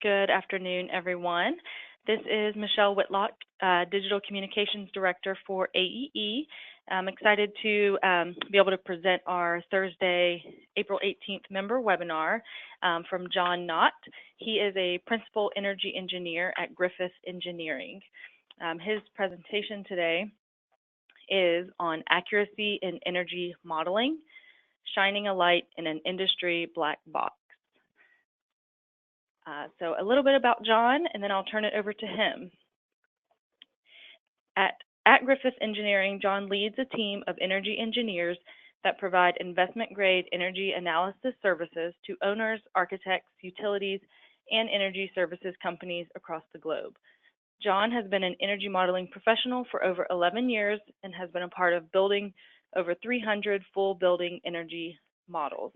Good afternoon, everyone. This is Michelle Whitlock, Digital Communications Director for AEE. I'm excited to be able to present our Thursday, April 18th member webinar from John Knott. He is a Principal Energy Engineer at Griffith Engineering. His presentation today is on accuracy in energy modeling, shining a light in an industry black box. So a little bit about John, and then I'll turn it over to him. At Griffith Engineering, John leads a team of energy engineers that provide investment-grade energy analysis services to owners, architects, utilities, and energy services companies across the globe. John has been an energy modeling professional for over 11 years and has been a part of building over 300 full building energy models.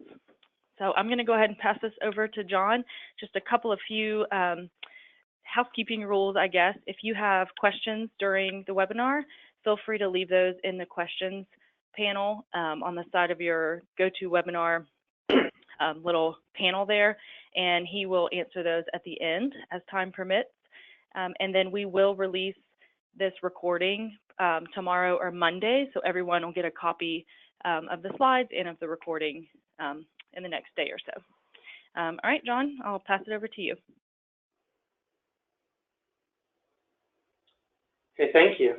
So I'm going to go ahead and pass this over to John. Just a couple of few housekeeping rules, I guess. If you have questions during the webinar, feel free to leave those in the questions panel on the side of your GoToWebinar little panel there, and he will answer those at the end as time permits. And then we will release this recording tomorrow or Monday, so everyone will get a copy of the slides and of the recording in the next day or so. All right, John, I'll pass it over to you. Okay, thank you.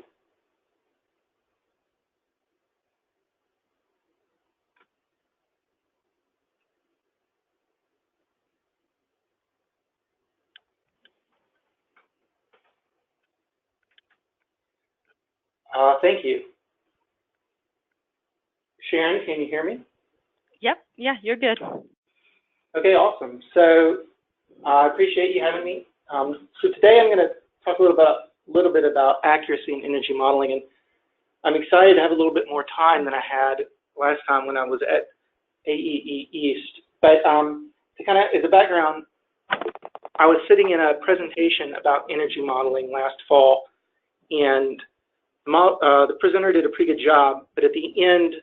Thank you. Sharon, can you hear me? Yep, yeah, you're good. Okay, awesome. So I appreciate you having me. So today I'm going to talk a little bit about accuracy in energy modeling, and I'm excited to have a little bit more time than I had last time when I was at AEE East. But to kind of, as a background, I was sitting in a presentation about energy modeling last fall, and the presenter did a pretty good job, but at the end,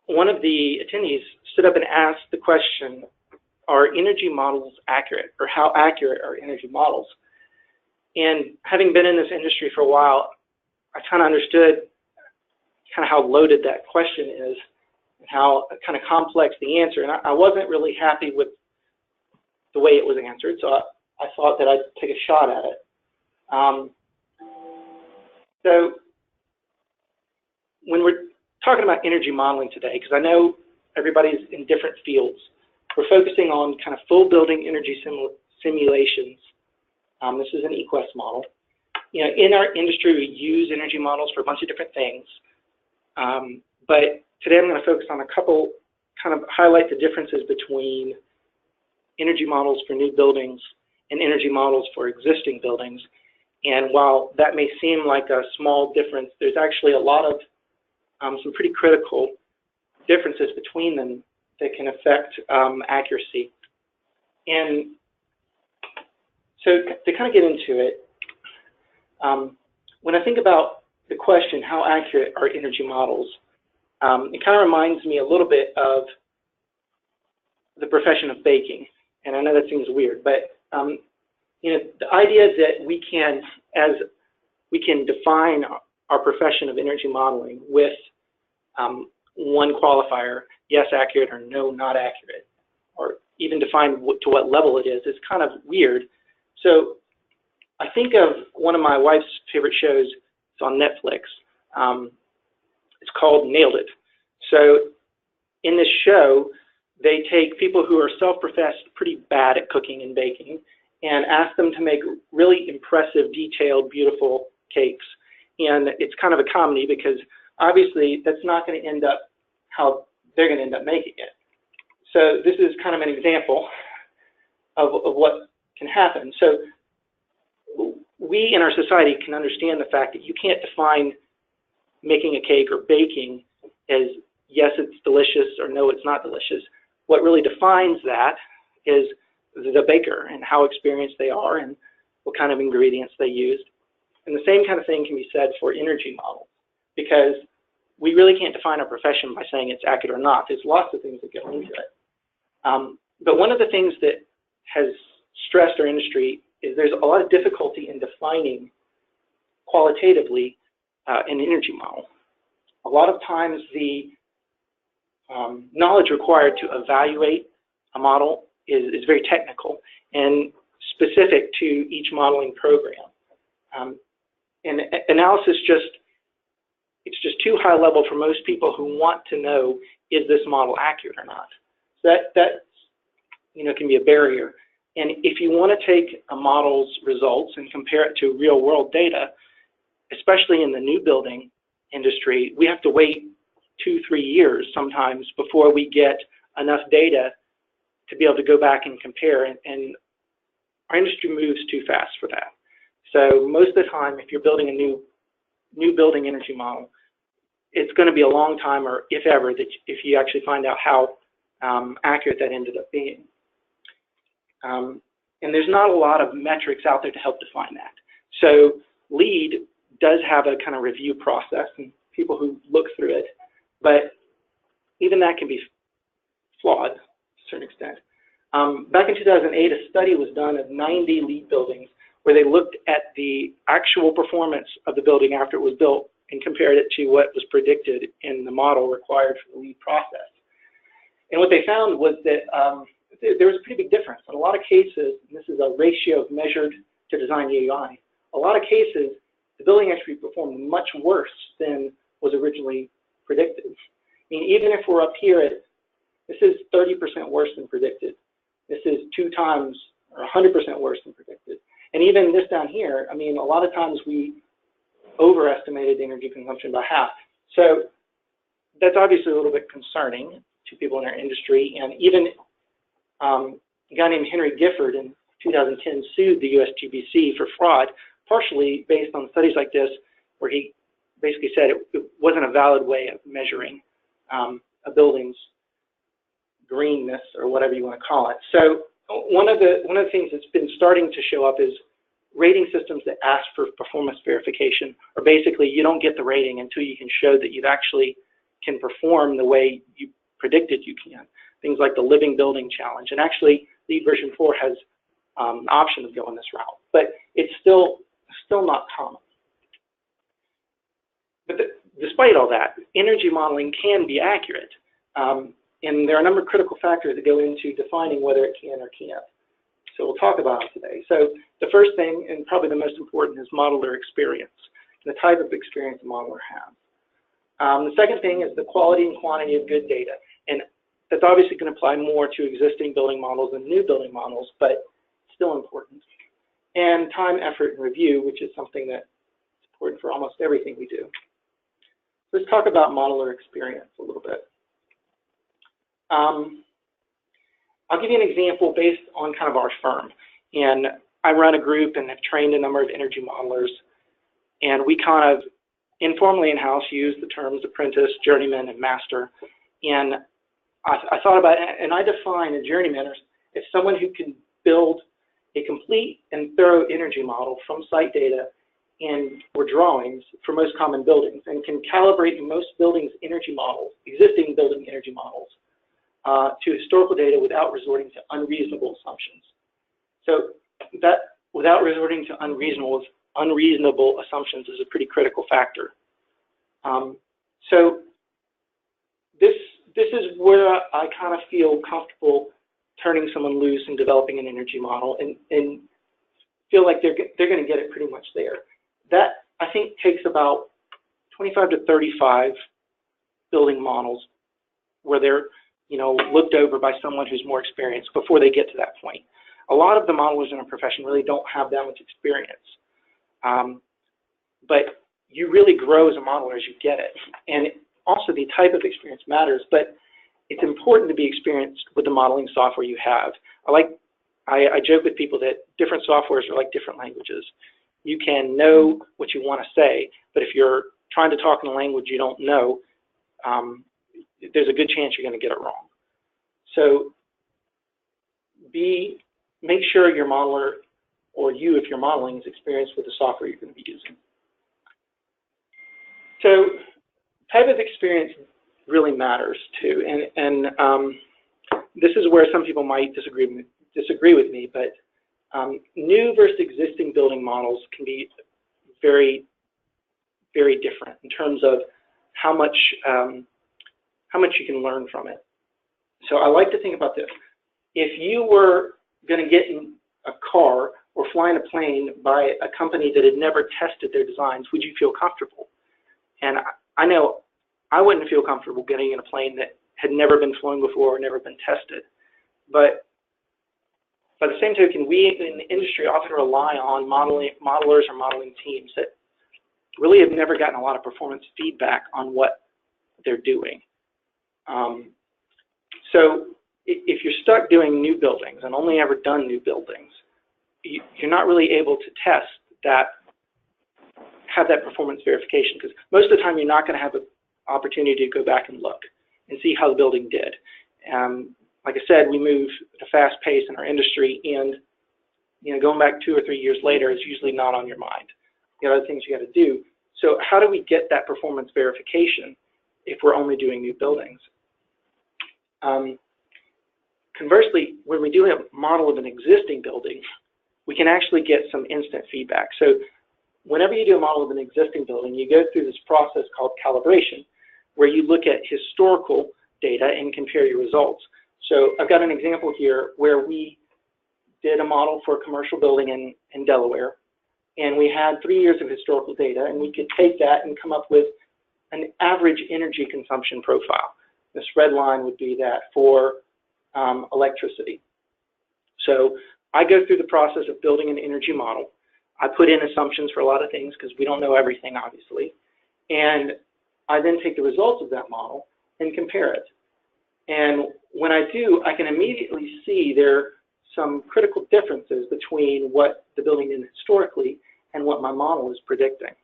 one of the attendees stood up and asked the question, are energy models accurate, or how accurate are energy models? And having been in this industry for a while, I kind of understood kind of how loaded that question is and how kind of complex the answer. And I wasn't really happy with the way it was answered, so I thought that I'd take a shot at it. So when we're talking about energy modeling today, because I know everybody's in different fields, we're focusing on kind of full building energy simulations. This is an EQuest model. You know, in our industry, we use energy models for a bunch of different things. But today I'm going to focus on a couple, kind of highlight the differences between energy models for new buildings and energy models for existing buildings. And while that may seem like a small difference, there's actually a lot of some pretty critical differences between them that can affect accuracy. And so to kind of get into it, when I think about the question, how accurate are energy models, it kind of reminds me a little bit of the profession of baking. And I know that seems weird, but you know, the idea that we can define our profession of energy modeling with one qualifier, yes, accurate, or no, not accurate, or even define to what level it is kind of weird. So I think of one of my wife's favorite shows. It's on Netflix. It's called Nailed It. So in this show, they take people who are self-professed pretty bad at cooking and baking and ask them to make really impressive, detailed, beautiful cakes. And it's kind of a comedy because obviously that's not going to end up how they're going to end up making it. So this is kind of an example of what can happen. So we in our society can understand the fact that you can't define making a cake or baking as yes, it's delicious or no, it's not delicious. What really defines that is the baker and how experienced they are and what kind of ingredients they used. And the same kind of thing can be said for energy models, because we really can't define our profession by saying it's accurate or not. There's lots of things that go into it. But one of the things that has stressed our industry is there's a lot of difficulty in defining qualitatively an energy model. A lot of times the knowledge required to evaluate a model is very technical and specific to each modeling program. And analysis it's just too high level for most people who want to know, is this model accurate or not? So that can be a barrier. And if you want to take a model's results and compare it to real world data, especially in the new building industry, we have to wait 2-3 years sometimes before we get enough data to be able to go back and compare. And our industry moves too fast for that. So most of the time, if you're building a new building energy model, it's going to be a long time, or if ever, if you actually find out how accurate that ended up being. And there's not a lot of metrics out there to help define that. So LEED does have a kind of review process and people who look through it, but even that can be flawed to a certain extent. Back in 2008, a study was done of 90 LEED buildings where they looked at the actual performance of the building after it was built and compared it to what was predicted in the model required for the LEED process. And what they found was that there was a pretty big difference. In a lot of cases, and this is a ratio of measured to design EAI, a lot of cases, the building actually performed much worse than was originally predicted. I mean, even if we're up here at, this is 30% worse than predicted. This is 2 times or 100% worse than predicted. And even this down here, I mean, a lot of times we overestimated the energy consumption by half. So that's obviously a little bit concerning to people in our industry. And even a guy named Henry Gifford in 2010 sued the USGBC for fraud, partially based on studies like this, where he basically said it wasn't a valid way of measuring a building's greenness, or whatever you want to call it. So one of the things that's been starting to show up is rating systems that ask for performance verification, or basically you don't get the rating until you can show that you actually can perform the way you predicted you can. Things like the Living Building Challenge, and actually LEED version 4 has an option of going this route, but it's still not common. But despite all that, energy modeling can be accurate, and there are a number of critical factors that go into defining whether it can or can't. So we'll talk about them today. So the first thing, and probably the most important, is modeler experience, the type of experience a modeler has. The second thing is the quality and quantity of good data, and that's obviously going to apply more to existing building models than new building models, but still important. And time, effort, and review, which is something that's important for almost everything we do. Let's talk about modeler experience a little bit. I'll give you an example based on kind of our firm. And I run a group and have trained a number of energy modelers. And we kind of informally in-house use the terms apprentice, journeyman, and master. And I thought about it, and I define a journeyman as someone who can build a complete and thorough energy model from site data or drawings for most common buildings, and can calibrate most buildings' energy models, existing building energy models, to historical data without resorting to unreasonable assumptions. So that without resorting to unreasonable assumptions is a pretty critical factor. So this is where I kind of feel comfortable turning someone loose and developing an energy model, and feel like they're going to get it pretty much there. That, I think, takes about 25 to 35 building models where they're looked over by someone who's more experienced before they get to that point. A lot of the modelers in our profession really don't have that much experience. But you really grow as a modeler as you get it. And also the type of experience matters, but it's important to be experienced with the modeling software you have. I joke with people that different softwares are like different languages. You can know what you want to say, but if you're trying to talk in a language you don't know, there's a good chance you're going to get it wrong. So make sure your modeler, or you, if you're modeling, is experienced with the software you're going to be using. So type of experience really matters too, and this is where some people might disagree with me, but New versus existing building models can be very, very different in terms of how much you can learn from it. So I like to think about this. If you were going to get in a car or fly in a plane by a company that had never tested their designs, would you feel comfortable? And I know I wouldn't feel comfortable getting in a plane that had never been flown before or never been tested. But by the same token, we in the industry often rely on modelers or modeling teams that really have never gotten a lot of performance feedback on what they're doing. So if you're stuck doing new buildings and only ever done new buildings, you're not really able to test that, have that performance verification, because most of the time you're not going to have an opportunity to go back and look and see how the building did. Like I said, we move at a fast pace in our industry, and going back 2 or 3 years later is usually not on your mind. You know, other things you got to do. So how do we get that performance verification if we're only doing new buildings? Conversely, when we do a model of an existing building, we can actually get some instant feedback. So whenever you do a model of an existing building, you go through this process called calibration, where you look at historical data and compare your results. So I've got an example here where we did a model for a commercial building in Delaware, and we had 3 years of historical data, and we could take that and come up with an average energy consumption profile. This red line would be that for electricity. So I go through the process of building an energy model. I put in assumptions for a lot of things because we don't know everything, obviously. And I then take the results of that model and compare it. And when I do, I can immediately see there are some critical differences between what the building did historically and what my model is predicting.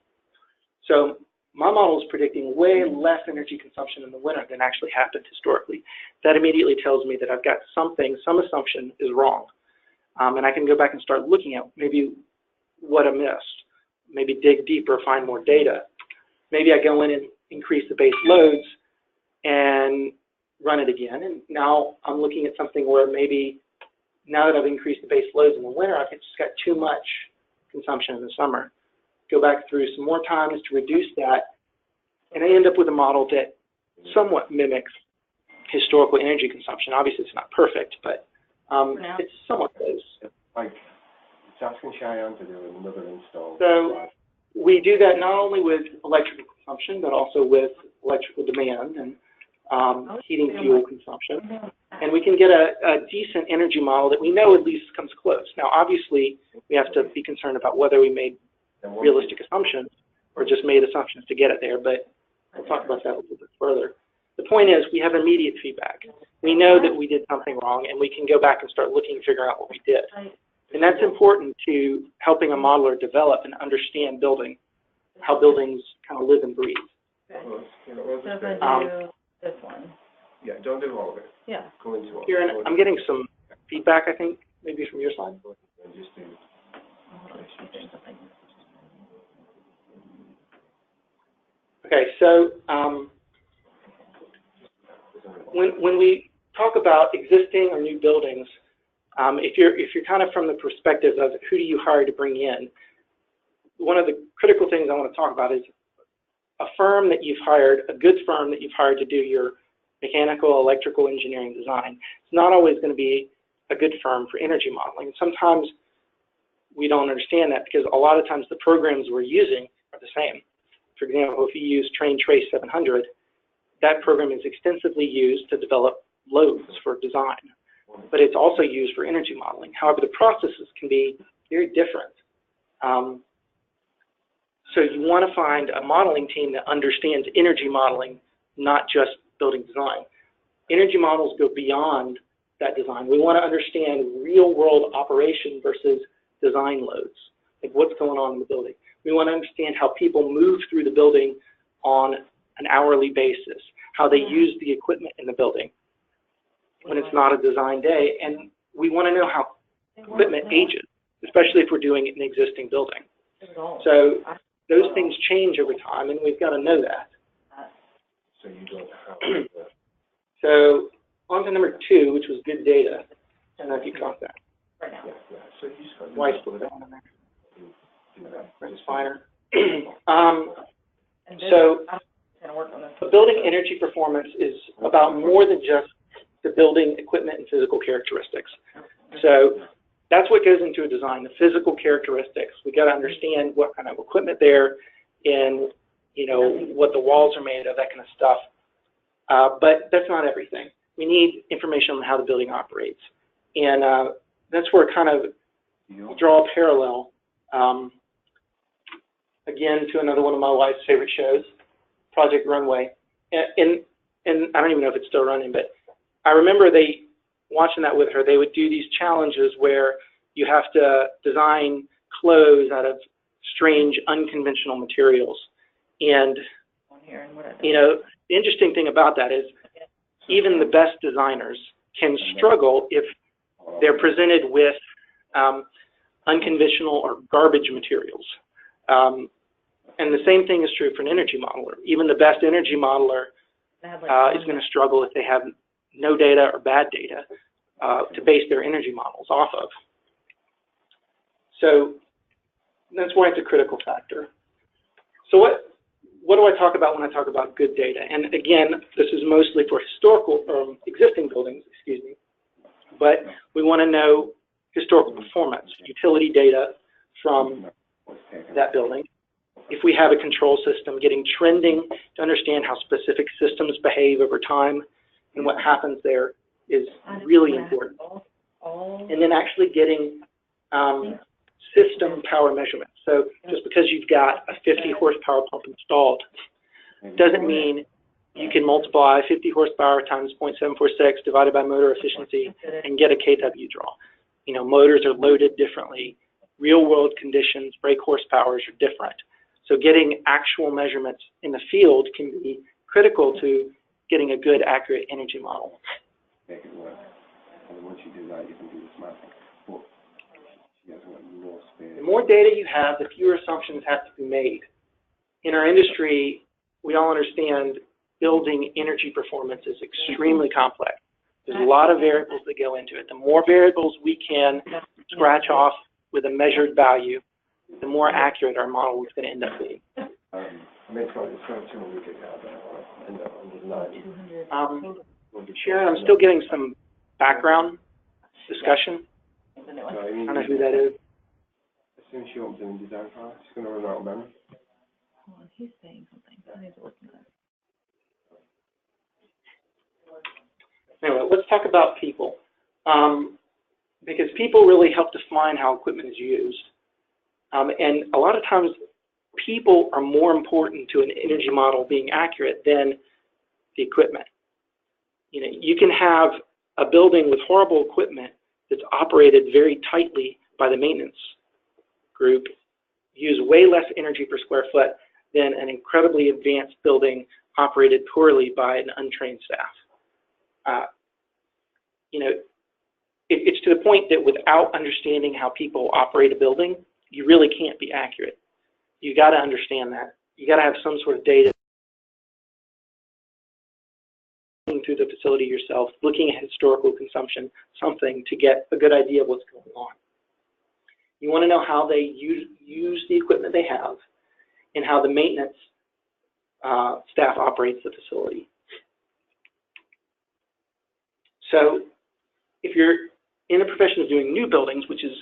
So my model is predicting way less energy consumption in the winter than actually happened historically. That immediately tells me that I've got some assumption is wrong. And I can go back and start looking at maybe what I missed, maybe dig deeper, find more data. Maybe I go in and increase the base loads and run it again. And now I'm looking at something where maybe now that I've increased the base loads in the winter, I've just got too much consumption in the summer. Go back through some more times to reduce that, and I end up with a model that somewhat mimics historical energy consumption. Obviously, it's not perfect, but it's somewhat close. Like, it's asking Cheyenne to do another install. So we do that not only with electrical consumption, but also with electrical demand and heating fuel consumption. And we can get a decent energy model that we know at least comes close. Now, obviously, we have to be concerned about whether we made realistic assumptions or just made assumptions to get it there, but we'll talk about that a little bit further. The point is, we have immediate feedback. We know that we did something wrong, and we can go back and start looking and figure out what we did. And that's important to helping a modeler develop and understand building, how buildings kind of live and breathe. Okay. So if I do this one. Yeah, don't do all of it. Yeah. Go into all. Here, I'm getting some feedback, I think, maybe from your side. And just do. Okay, so when we talk about existing or new buildings, if you're kind of from the perspective of who do you hire to bring in, one of the critical things I want to talk about is a firm that you've hired, a good firm that you've hired to do your mechanical, electrical engineering design. It's not always going to be a good firm for energy modeling. Sometimes we don't understand that because a lot of times the programs we're using are the same. For example, if you use TrainTrace 700, that program is extensively used to develop loads for design, but it's also used for energy modeling. However, the processes can be very different. So you want to find a modeling team that understands energy modeling, not just building design. Energy models go beyond that design. We want to understand real-world operation versus design loads, like what's going on in the building. We want to understand how people move through the building on an hourly basis, how they use the equipment in the building when it's not a design day, and we want to know how equipment ages, especially if we're doing it in an existing building. So those things change over time, and we've got to know that. So you don't have So on to number 2, which was good data. I don't know if you caught that. So you just got. Why split it on in there? It's finer. And this, So, I'm gonna work on this. the building energy performance is about more than just the building equipment and physical characteristics. So that's what goes into a design, the physical characteristics. We got to understand what kind of equipment there and, you know, what the walls are made of, that kind of stuff. But that's not everything. We need information on how the building operates. And that's where kind of we'll draw a parallel, again, to another one of my wife's favorite shows, Project Runway. And I don't even know if it's still running, but I remember watching that with her. They would do these challenges where you have to design clothes out of strange, unconventional materials. And, you know, the interesting thing about that is even the best designers can struggle if they're presented with unconventional or garbage materials. And the same thing is true for an energy modeler. Even the best energy modeler is going to struggle if they have no data or bad data to base their energy models off of. So that's why it's a critical factor. So what do I talk about when I talk about good data? And again, this is mostly for historical existing buildings, excuse me, but we want to know historical performance, utility data from that building. If we have a control system, getting trending to understand how specific systems behave over time and what happens there is really important. And then actually getting system power measurements. So just because you've got a 50 horsepower pump installed doesn't mean you can multiply 50 horsepower times 0.746 divided by motor efficiency and get a KW draw. You know, motors are loaded differently. Real world conditions, brake horsepowers are different. So getting actual measurements in the field can be critical to getting a good, accurate energy model. Make it work. And once you do that, you can do this math. But she has more space. The more data you have, the fewer assumptions have to be made. In our industry, we all understand building energy performance is extremely complex. There's a lot of variables that go into it. The more variables we can scratch off with a measured value, the more accurate our model is going to end up being. Sharon, I'm still getting some background discussion. I don't know who that is. As soon as she opens in design file, she's going to run out of memory. Hold on, he's saying something. I need to listen to that. Anyway, let's talk about people. Because people really help define how equipment is used. And a lot of times, people are more important to an energy model being accurate than the equipment. You know, you can have a building with horrible equipment that's operated very tightly by the maintenance group, use way less energy per square foot than an incredibly advanced building operated poorly by an untrained staff. You know, it's to the point that without understanding how people operate a building, you really can't be accurate. You got to understand that. You got to have some sort of data through the facility yourself, looking at historical consumption, something to get a good idea of what's going on. You want to know how they use the equipment they have and how the maintenance staff operates the facility. So if you're in the profession of doing new buildings, which is,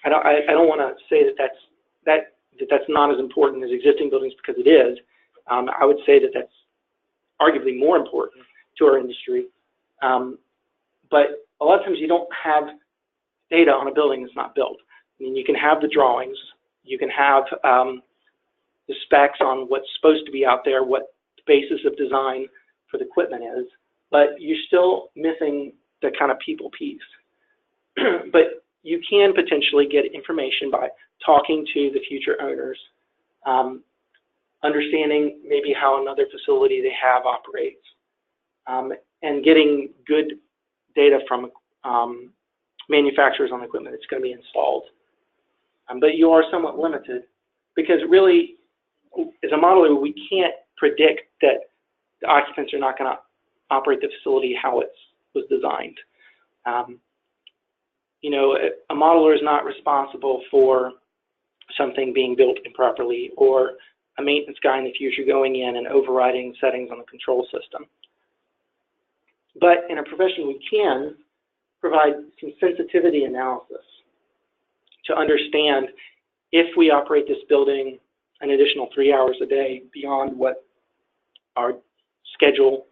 I don't want to say that's not as important as existing buildings, because it is. I would say that that's arguably more important to our industry. But a lot of times you don't have data on a building that's not built. I mean, you can have the drawings, you can have the specs on what's supposed to be out there, what the basis of design for the equipment is, but you're still missing the kind of people piece. But you can potentially get information by talking to the future owners, understanding maybe how another facility they have operates, and getting good data from manufacturers on the equipment that's going to be installed. But you are somewhat limited because really, as a modeler, we can't predict that the occupants are not going to operate the facility how it was designed. you know, a modeler is not responsible for something being built improperly, or a maintenance guy in the future going in and overriding settings on the control system. But in a profession, we can provide some sensitivity analysis to understand if we operate this building an additional 3 hours a day beyond what our schedule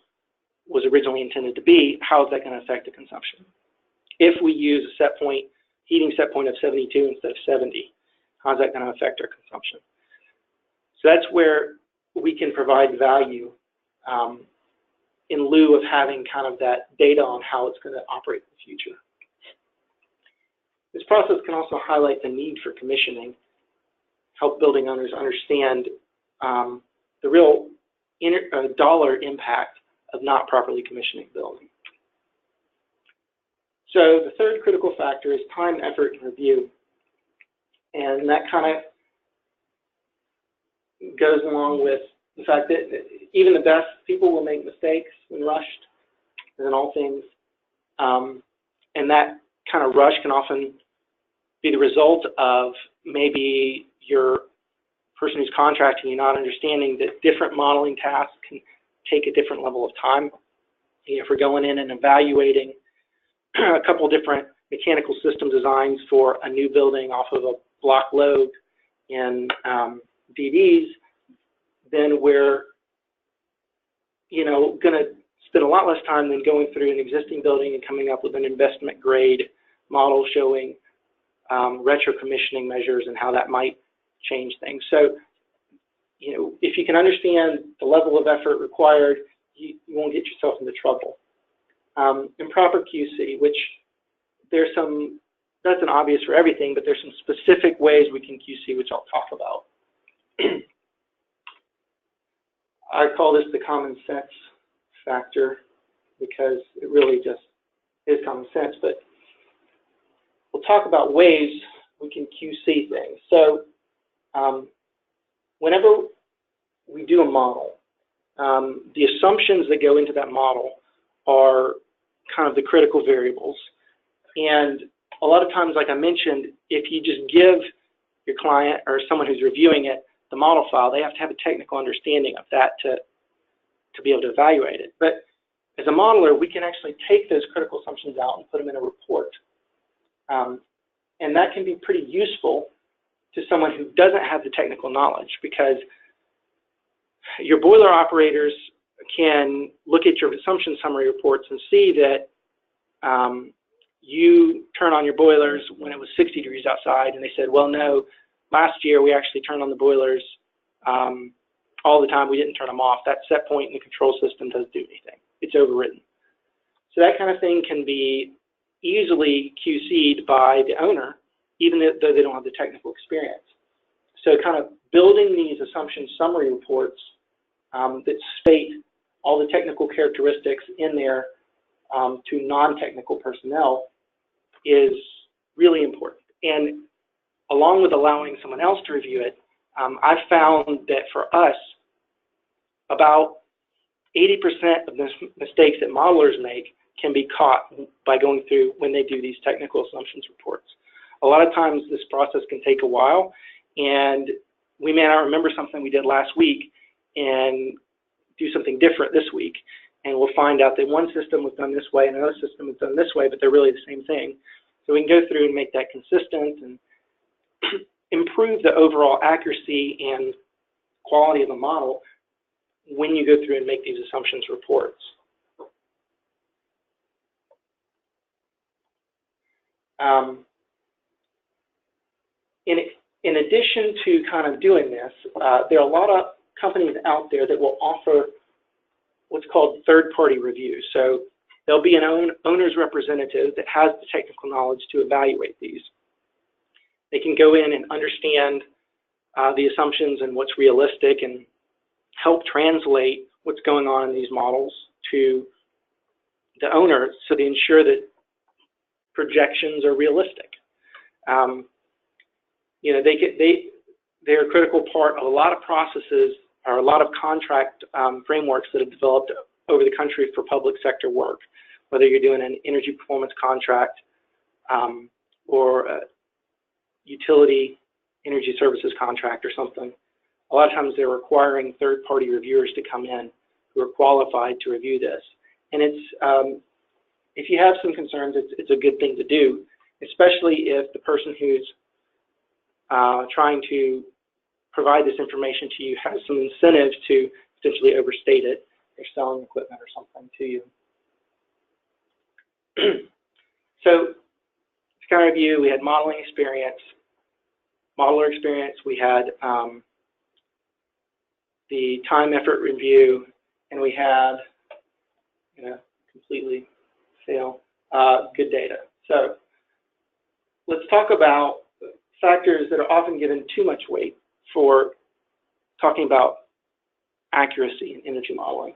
was originally intended to be, how is that going to affect the consumption? If we use a set point, heating set point of 72 instead of 70, how is that going to affect our consumption? So that's where we can provide value in lieu of having kind of that data on how it's going to operate in the future. This process can also highlight the need for commissioning, help building owners understand the real dollar impact of not properly commissioning the building. So the third critical factor is time, effort, and review. And that kind of goes along with the fact that even the best people will make mistakes when rushed, as in all things. And that kind of rush can often be the result of maybe your person who's contracting you not understanding that different modeling tasks can take a different level of time. If we're going in and evaluating a couple different mechanical system designs for a new building off of a block load in DDs, then we're, you know, going to spend a lot less time than going through an existing building and coming up with an investment grade model showing retro commissioning measures and how that might change things. So, you know, if you can understand the level of effort required, you won't get yourself into trouble. Improper QC, which there's some, that's an obvious for everything, but there's some specific ways we can QC, which I'll talk about. I call this the common sense factor because it really just is common sense, but we'll talk about ways we can QC things. So whenever we do a model, the assumptions that go into that model are kind of the critical variables. And a lot of times, like I mentioned, if you just give your client or someone who's reviewing it the model file, they have to have a technical understanding of that to be able to evaluate it. But as a modeler, we can actually take those critical assumptions out and put them in a report. And that can be pretty useful to someone who doesn't have the technical knowledge, because your boiler operators can look at your assumption summary reports and see that you turn on your boilers when it was 60 degrees outside, and they said, well, no, last year we actually turned on the boilers all the time. We didn't turn them off. That set point in the control system doesn't do anything. It's overridden. So that kind of thing can be easily QC'd by the owner, even though they don't have the technical experience. So kind of building these assumption summary reports that state all the technical characteristics in there to non-technical personnel is really important. And along with allowing someone else to review it, I've found that for us, about 80% of the mistakes that modelers make can be caught by going through when they do these technical assumptions reports. A lot of times this process can take a while, and we may not remember something we did last week and do something different this week, and we'll find out that one system was done this way and another system was done this way, but they're really the same thing. So we can go through and make that consistent and improve the overall accuracy and quality of the model when you go through and make these assumptions reports. In addition to kind of doing this, there are a lot of companies out there that will offer what's called third-party review. So there'll be an owner's representative that has the technical knowledge to evaluate these. They can go in and understand the assumptions and what's realistic and help translate what's going on in these models to the owner so they ensure that projections are realistic. You know, they're a critical part of a lot of processes or a lot of contract frameworks that have developed over the country for public sector work, whether you're doing an energy performance contract or a utility energy services contract or something, a lot of times they're requiring third-party reviewers to come in who are qualified to review this. And it's, if you have some concerns, it's a good thing to do, especially if the person who's trying to provide this information to you has some incentives to potentially overstate it. They're selling equipment or something to you. So, to kind of review, we had modeling experience, modeler experience, we had the time effort review, and we had, completely fail, good data. So, let's talk about factors that are often given too much weight for talking about accuracy in energy modeling.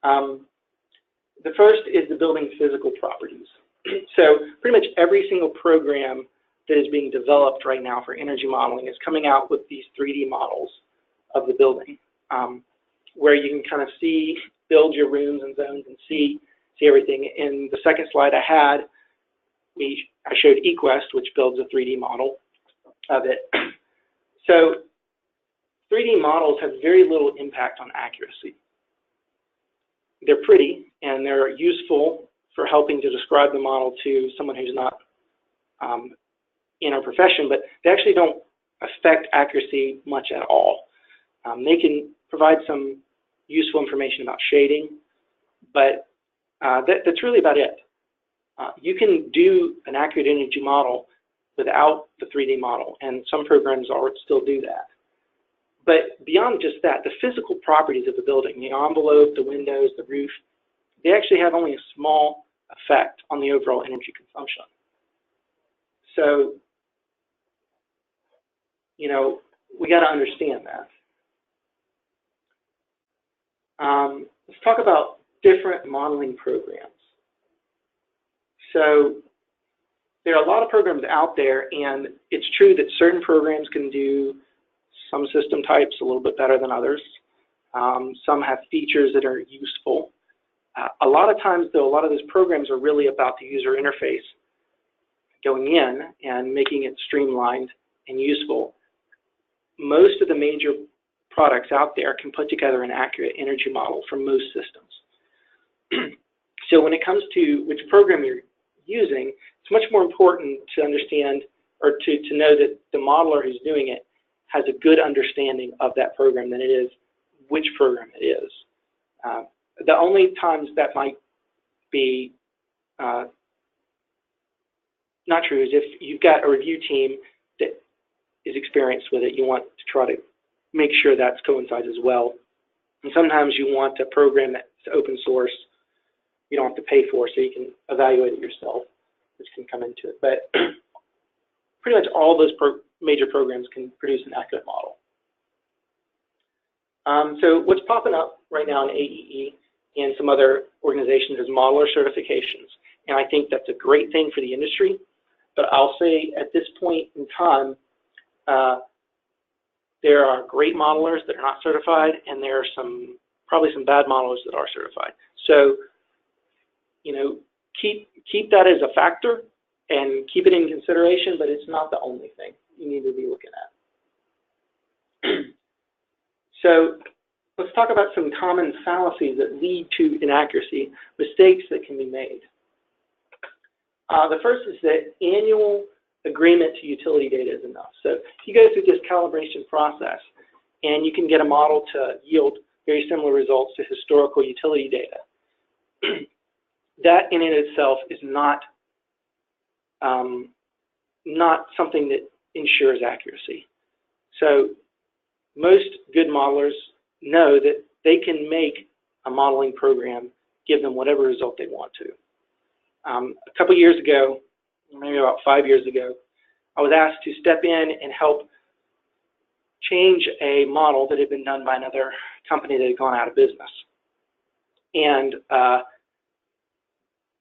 The first is the building's physical properties. So pretty much every single program that is being developed right now for energy modeling is coming out with these 3D models of the building, where you can kind of build your rooms and zones and see everything. In the second slide I had, I showed eQuest, which builds a 3D model of it. So 3D models have very little impact on accuracy. They're pretty and they're useful for helping to describe the model to someone who's not in our profession, but they actually don't affect accuracy much at all. They can provide some useful information about shading, but that's really about it. You can do an accurate energy model without the 3D model, and some programs still do that. But beyond just that, the physical properties of the building, the envelope, the windows, the roof, they actually have only a small effect on the overall energy consumption. So, we got to understand that. Let's talk about different modeling programs. So, there are a lot of programs out there, and it's true that certain programs can do some system types a little bit better than others. Some have features that are useful. A lot of times, though, a lot of those programs are really about the user interface going in and making it streamlined and useful. Most of the major products out there can put together an accurate energy model for most systems. So when it comes to which program you're using, it's much more important to understand or to know that the modeler who's doing it has a good understanding of that program than it is which program it is. The only times that might be not true is if you've got a review team that is experienced with it, you want to try to make sure that coincides as well. And sometimes you want a program that's open source, you don't have to pay for, so you can evaluate it yourself, which can come into it. But pretty much all those major programs can produce an accurate model. So what's popping up right now in AEE and some other organizations is modeler certifications. And I think that's a great thing for the industry. But I'll say at this point in time, there are great modelers that are not certified, and there are probably some bad modelers that are certified. So, keep that as a factor and keep it in consideration, but it's not the only thing you need to be looking at. So let's talk about some common fallacies that lead to inaccuracy, mistakes that can be made. The first is that annual agreement to utility data is enough. So if you go through this calibration process and you can get a model to yield very similar results to historical utility data, that in and of itself is not something that ensures accuracy. So most good modelers know that they can make a modeling program give them whatever result they want to. A couple years ago, maybe about 5 years ago, I was asked to step in and help change a model that had been done by another company that had gone out of business. And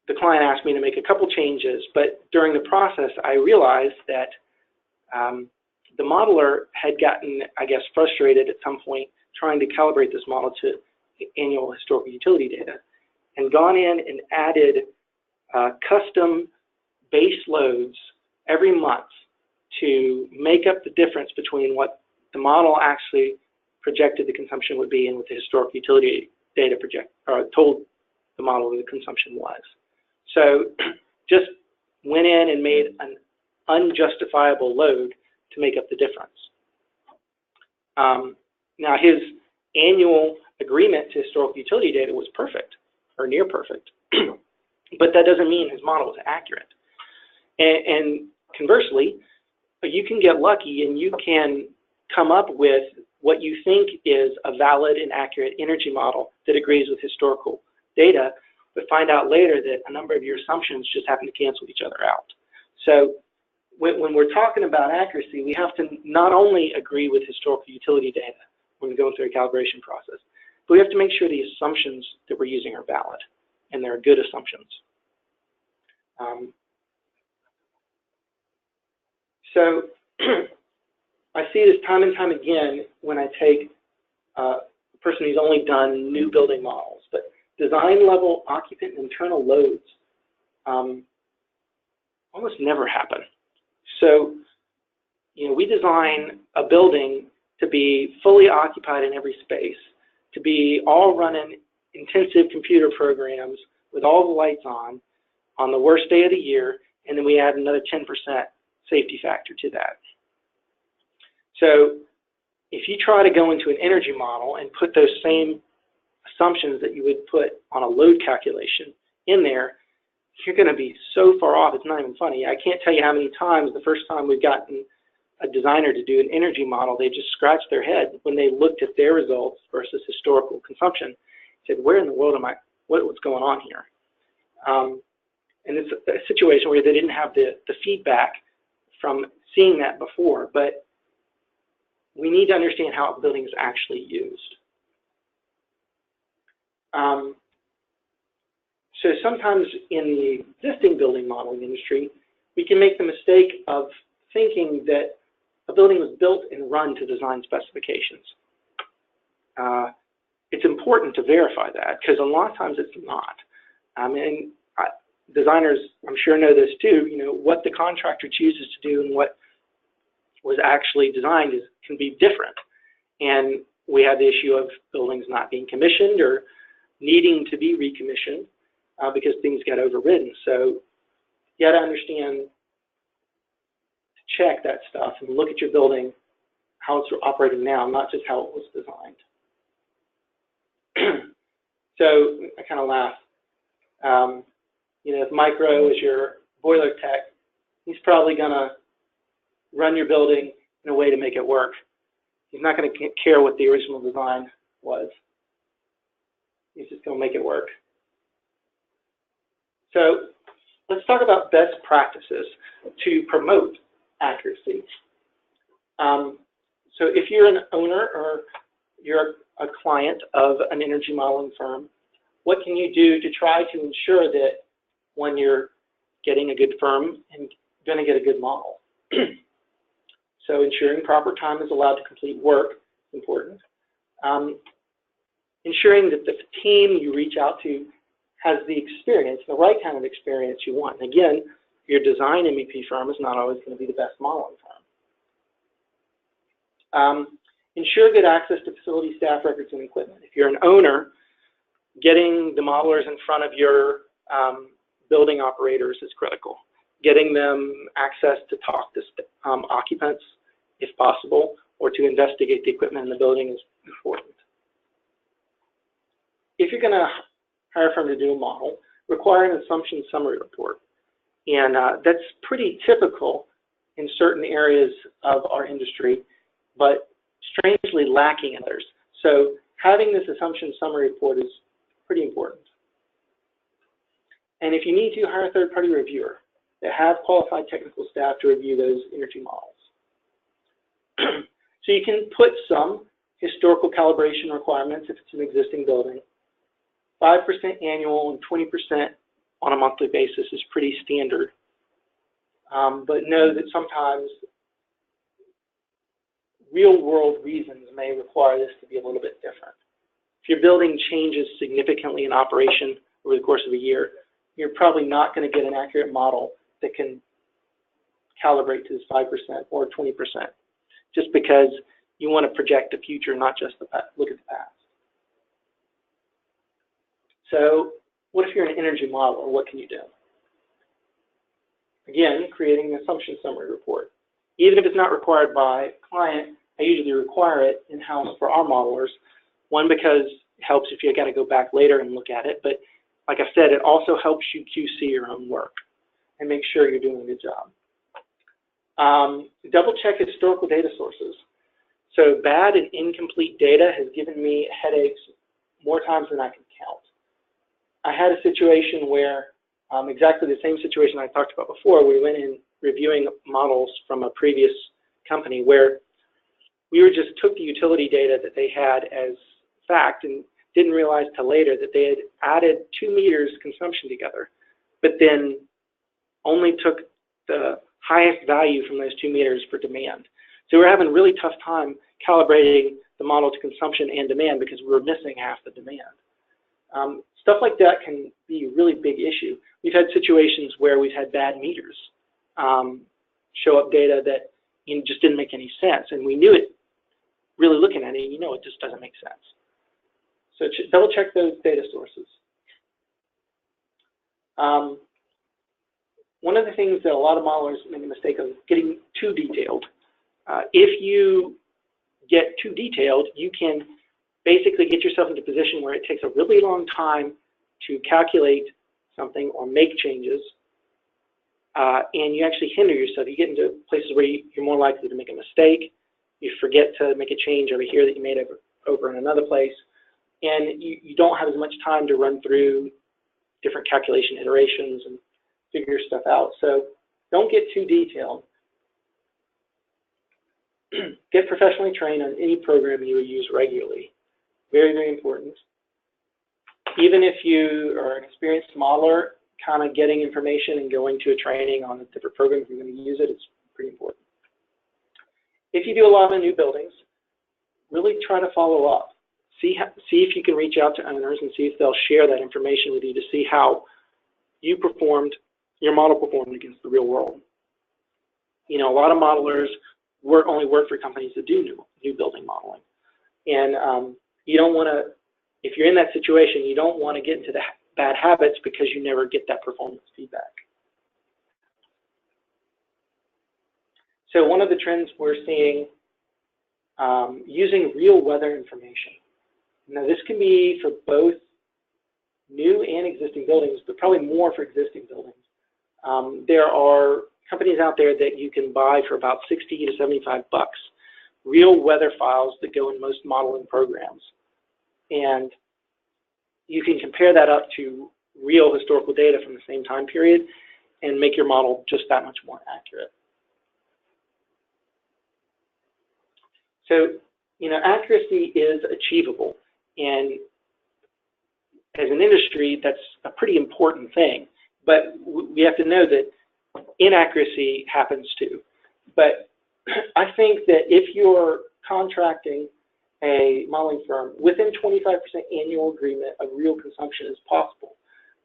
the client asked me to make a couple changes, but during the process, I realized that the modeler had gotten, I guess, frustrated at some point trying to calibrate this model to annual historical utility data, and gone in and added custom base loads every month to make up the difference between what the model actually projected the consumption would be and what the historical utility data told the model the consumption was. So just went in and made an unjustifiable load to make up the difference. Now his annual agreement to historical utility data was perfect, or near perfect, but that doesn't mean his model was accurate. And conversely, you can get lucky and you can come up with what you think is a valid and accurate energy model that agrees with historical data, but find out later that a number of your assumptions just happen to cancel each other out. So when we're talking about accuracy, we have to not only agree with historical utility data when we're going through a calibration process, but we have to make sure the assumptions that we're using are valid and they're good assumptions. So I see this time and time again when I take a person who's only done new building models, but design level occupant and internal loads almost never happen. So, you know, we design a building to be fully occupied in every space, to be all running intensive computer programs with all the lights on the worst day of the year, and then we add another 10% safety factor to that. So if you try to go into an energy model and put those same assumptions that you would put on a load calculation in there, you're going to be so far off, it's not even funny. I can't tell you how many times the first time we've gotten a designer to do an energy model, they just scratched their head when they looked at their results versus historical consumption. Said, where in the world am I, what's going on here? And it's a situation where they didn't have the feedback from seeing that before, but we need to understand how a building is actually used. So sometimes in the existing building modeling industry, we can make the mistake of thinking that a building was built and run to design specifications. It's important to verify that because a lot of times it's not. And designers, I'm sure, know this too. You know, what the contractor chooses to do and what was actually designed can be different. And we have the issue of buildings not being commissioned or needing to be recommissioned because things get overridden. So you got to understand, to check that stuff and look at your building, how it's operating now, not just how it was designed. So I kind of laugh. You know, if Micro is your boiler tech, he's probably going to run your building in a way to make it work. He's not going to care what the original design was. He's just going to make it work. So let's talk about best practices to promote accuracy. So if you're an owner or you're a client of an energy modeling firm, what can you do to try to ensure that when you're getting a good firm and going to get a good model? So ensuring proper time is allowed to complete work is important. Ensuring that the team you reach out to has the experience, the right kind of experience you want. And again, your design MEP firm is not always going to be the best modeling firm. Ensure good access to facility staff records and equipment. If you're an owner, getting the modelers in front of your building operators is critical. Getting them access to talk to occupants, if possible, or to investigate the equipment in the building is important. If you're going to hire a firm to do a model, require an assumption summary report. And that's pretty typical in certain areas of our industry, but strangely lacking in others. So having this assumption summary report is pretty important. And if you need to, hire a third-party reviewer that have qualified technical staff to review those energy models. So you can put some historical calibration requirements if it's an existing building. 5% annual and 20% on a monthly basis is pretty standard. But know that sometimes real-world reasons may require this to be a little bit different. If your building changes significantly in operation over the course of a year, you're probably not going to get an accurate model that can calibrate to this 5% or 20%, just because you want to project the future, not just look at the past. So what if you're an energy modeler? What can you do? Again, creating an assumption summary report. Even if it's not required by a client, I usually require it in-house for our modelers. One, because it helps if you got to go back later and look at it, but like I said, it also helps you QC your own work and make sure you're doing a good job. Double check historical data sources. So bad and incomplete data has given me headaches more times than I can count. I had a situation where, exactly the same situation I talked about before, we went in reviewing models from a previous company where we just took the utility data that they had as fact and didn't realize till later that they had added 2 meters consumption together, but then only took the highest value from those 2 meters for demand. So we're having a really tough time calibrating the model to consumption and demand because we were missing half the demand. Stuff like that can be a really big issue. We've had situations where we've had bad meters show up data that just didn't make any sense, and we knew it. Really looking at it, it just doesn't make sense. So double check those data sources. One of the things that a lot of modelers make a mistake of is getting too detailed. If you get too detailed, you can basically get yourself into a position where it takes a really long time to calculate something or make changes, and you actually hinder yourself. You get into places where you're more likely to make a mistake. You forget to make a change over here that you made over in another place, and you don't have as much time to run through different calculation iterations and figure stuff out. So don't get too detailed. Get professionally trained on any program you would use regularly. Very, very important. Even if you are an experienced modeler, kind of getting information and going to a training on the different programs you're going to use it's pretty important. If you do a lot of new buildings, really try to follow up. See if you can reach out to owners and see if they'll share that information with you to see how your model performed against the real world. A lot of modelers only work for companies that do new building modeling. And you don't want to, if you're in that situation, you don't want to get into the bad habits because you never get that performance feedback. So one of the trends we're seeing, using real weather information. Now this can be for both new and existing buildings, but probably more for existing buildings. There are companies out there that you can buy for about 60 to 75 bucks, real weather files that go in most modeling programs. And you can compare that up to real historical data from the same time period and make your model just that much more accurate. So, accuracy is achievable, and as an industry, that's a pretty important thing. But we have to know that inaccuracy happens too. But I think that if you're contracting a modeling firm, within 25% annual agreement of real consumption is possible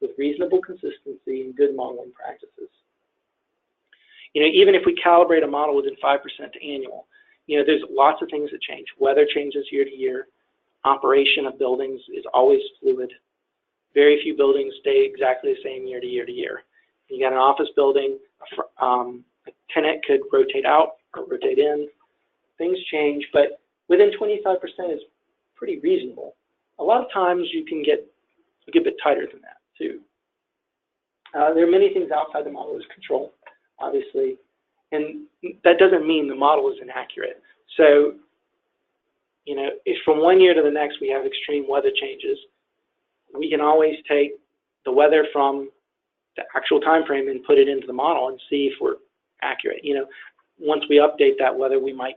with reasonable consistency and good modeling practices. Even if we calibrate a model within 5% to annual, there's lots of things that change. Weather changes year to year. Operation of buildings is always fluid. Very few buildings stay exactly the same year to year to year. You got an office building, a tenant could rotate out or rotate in. Things change, but within 25% is pretty reasonable. A lot of times you can get a good bit tighter than that too. There are many things outside the modeler's control, obviously, and that doesn't mean the model is inaccurate. So, if from one year to the next we have extreme weather changes, we can always take the weather from the actual time frame and put it into the model and see if we're accurate. Once we update that weather, we might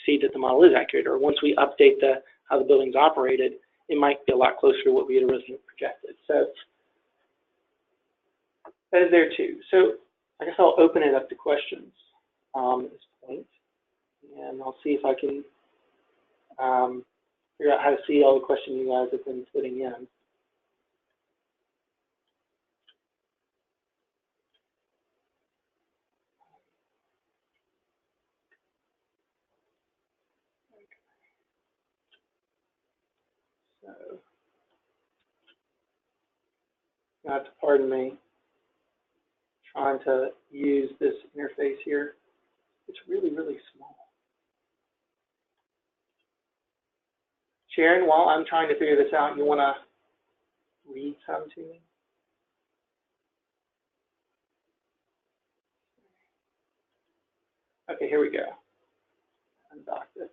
see that the model is accurate, or once we update how the building's operated, it might be a lot closer to what we had originally projected. So that is there too. So I guess I'll open it up to questions at this point, and I'll see if I can figure out how to see all the questions you guys have been putting in. have to pardon me. Trying to use this interface here. It's really, really small. Sharon, while I'm trying to figure this out, you want to read some to me? Okay, here we go. Undocked it.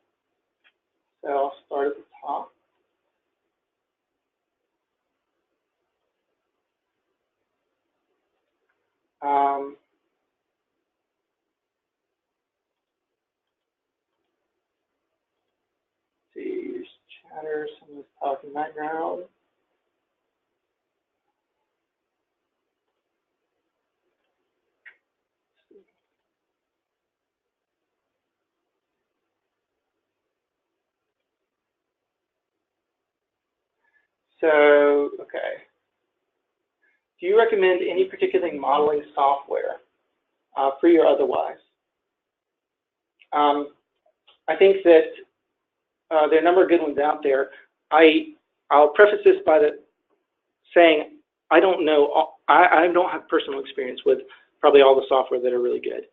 So I'll start at the top. See, there's chatter, someone's talking background. So, okay. Do you recommend any particular modeling software, free or otherwise? I think that there are a number of good ones out there. I'll preface this by saying I don't know. I don't have personal experience with probably all the software that are really good.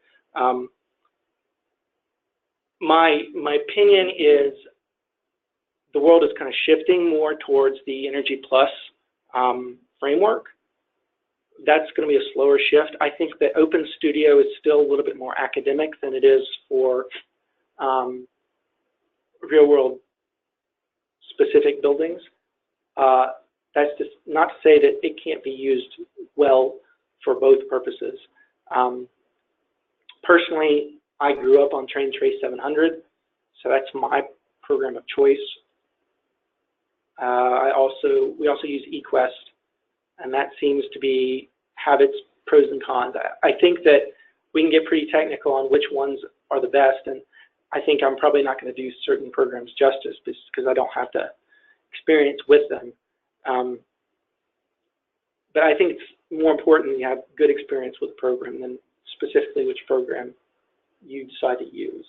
My opinion is the world is kind of shifting more towards the Energy Plus framework. That's going to be a slower shift. I think that Open Studio is still a little bit more academic than it is for real-world specific buildings. That's just not to say that it can't be used well for both purposes. Personally, I grew up on TrainTrace 700, so that's my program of choice. We also use eQuest, and that seems to have its pros and cons. I think that we can get pretty technical on which ones are the best, and I think I'm probably not going to do certain programs justice because I don't have the experience with them. But I think it's more important you have good experience with the program than specifically which program you decide to use.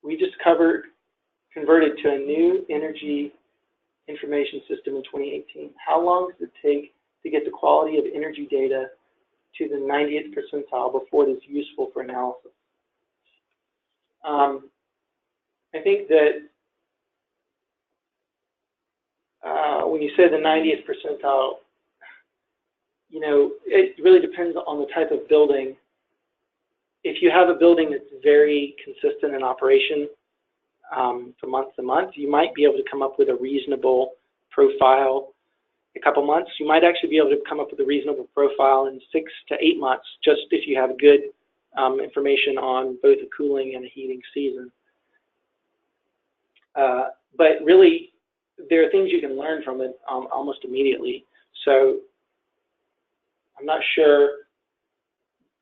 We just converted to a new energy information system in 2018. How long does it take to get the quality of energy data to the 90th percentile before it is useful for analysis? I think that when you say the 90th percentile, it really depends on the type of building. If you have a building that's very consistent in operation from month to month, you might be able to come up with a reasonable profile in a couple months. You might actually be able to come up with a reasonable profile in 6 to 8 months, just if you have good information on both a cooling and a heating season. But really, there are things you can learn from it almost immediately. So I'm not sure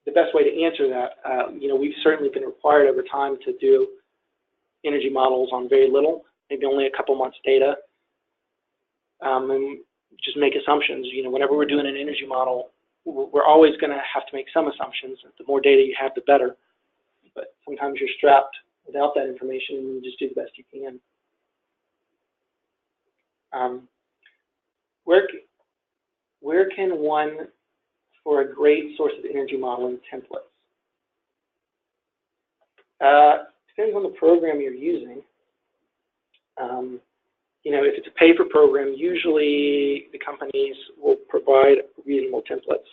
the best way to answer that. We've certainly been required over time to do energy models on very little, maybe only a couple months data, and just make assumptions. Whenever we're doing an energy model, we're always going to have to make some assumptions. The more data you have, the better. But sometimes you're strapped without that information, and you just do the best you can. Where can one for a great source of energy modeling templates? Depends on the program you're using. If it's a pay-for-program, usually the companies will provide reasonable templates.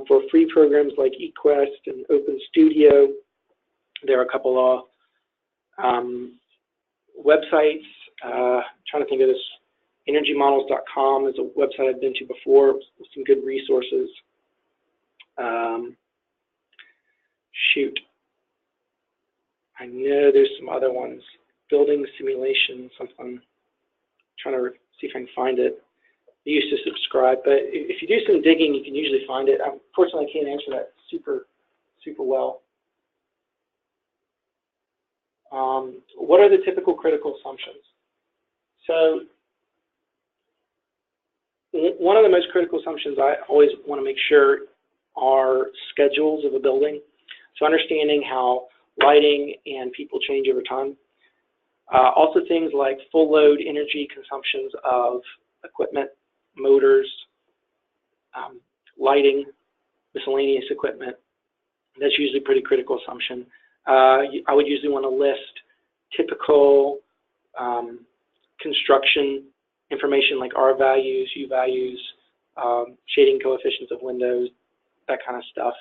For free programs like eQuest and Open Studio, there are a couple of websites. I'm trying to think of this. EnergyModels.com is a website I've been to before with some good resources. I know there's some other ones. Building simulation, something. I'm trying to see if I can find it. I used to subscribe, but if you do some digging, you can usually find it. Unfortunately, I can't answer that super well. What are the typical critical assumptions? So one of the most critical assumptions I always want to make sure are schedules of a building. So understanding how lighting, and people change over time. Also things like full load energy consumptions of equipment, motors, lighting, miscellaneous equipment. That's usually a pretty critical assumption. I would usually want to list typical construction information like R values, U values, shading coefficients of windows, that kind of stuff.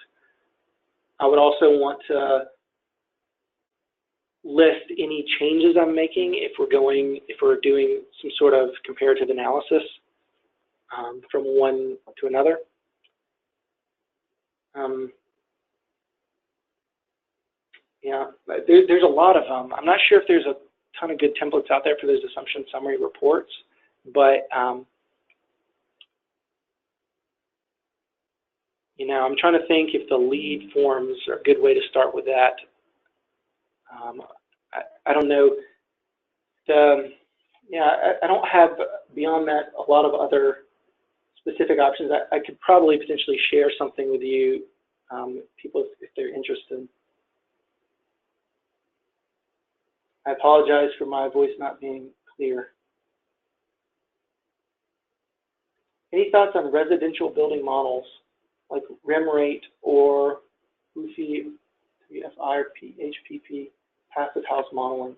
I would also want to list any changes I'm making if we're doing some sort of comparative analysis from one to another. Yeah, there's a lot of them. I'm not sure if there's a ton of good templates out there for those assumption summary reports, but you know, I'm trying to think if the lead forms are a good way to start with that. I don't know. I don't have, beyond that, a lot of other specific options. I could probably potentially share something with you, people, if they're interested. I apologize for my voice not being clear. Any thoughts on residential building models like REM-rate or UFI or HPP, passive house modeling?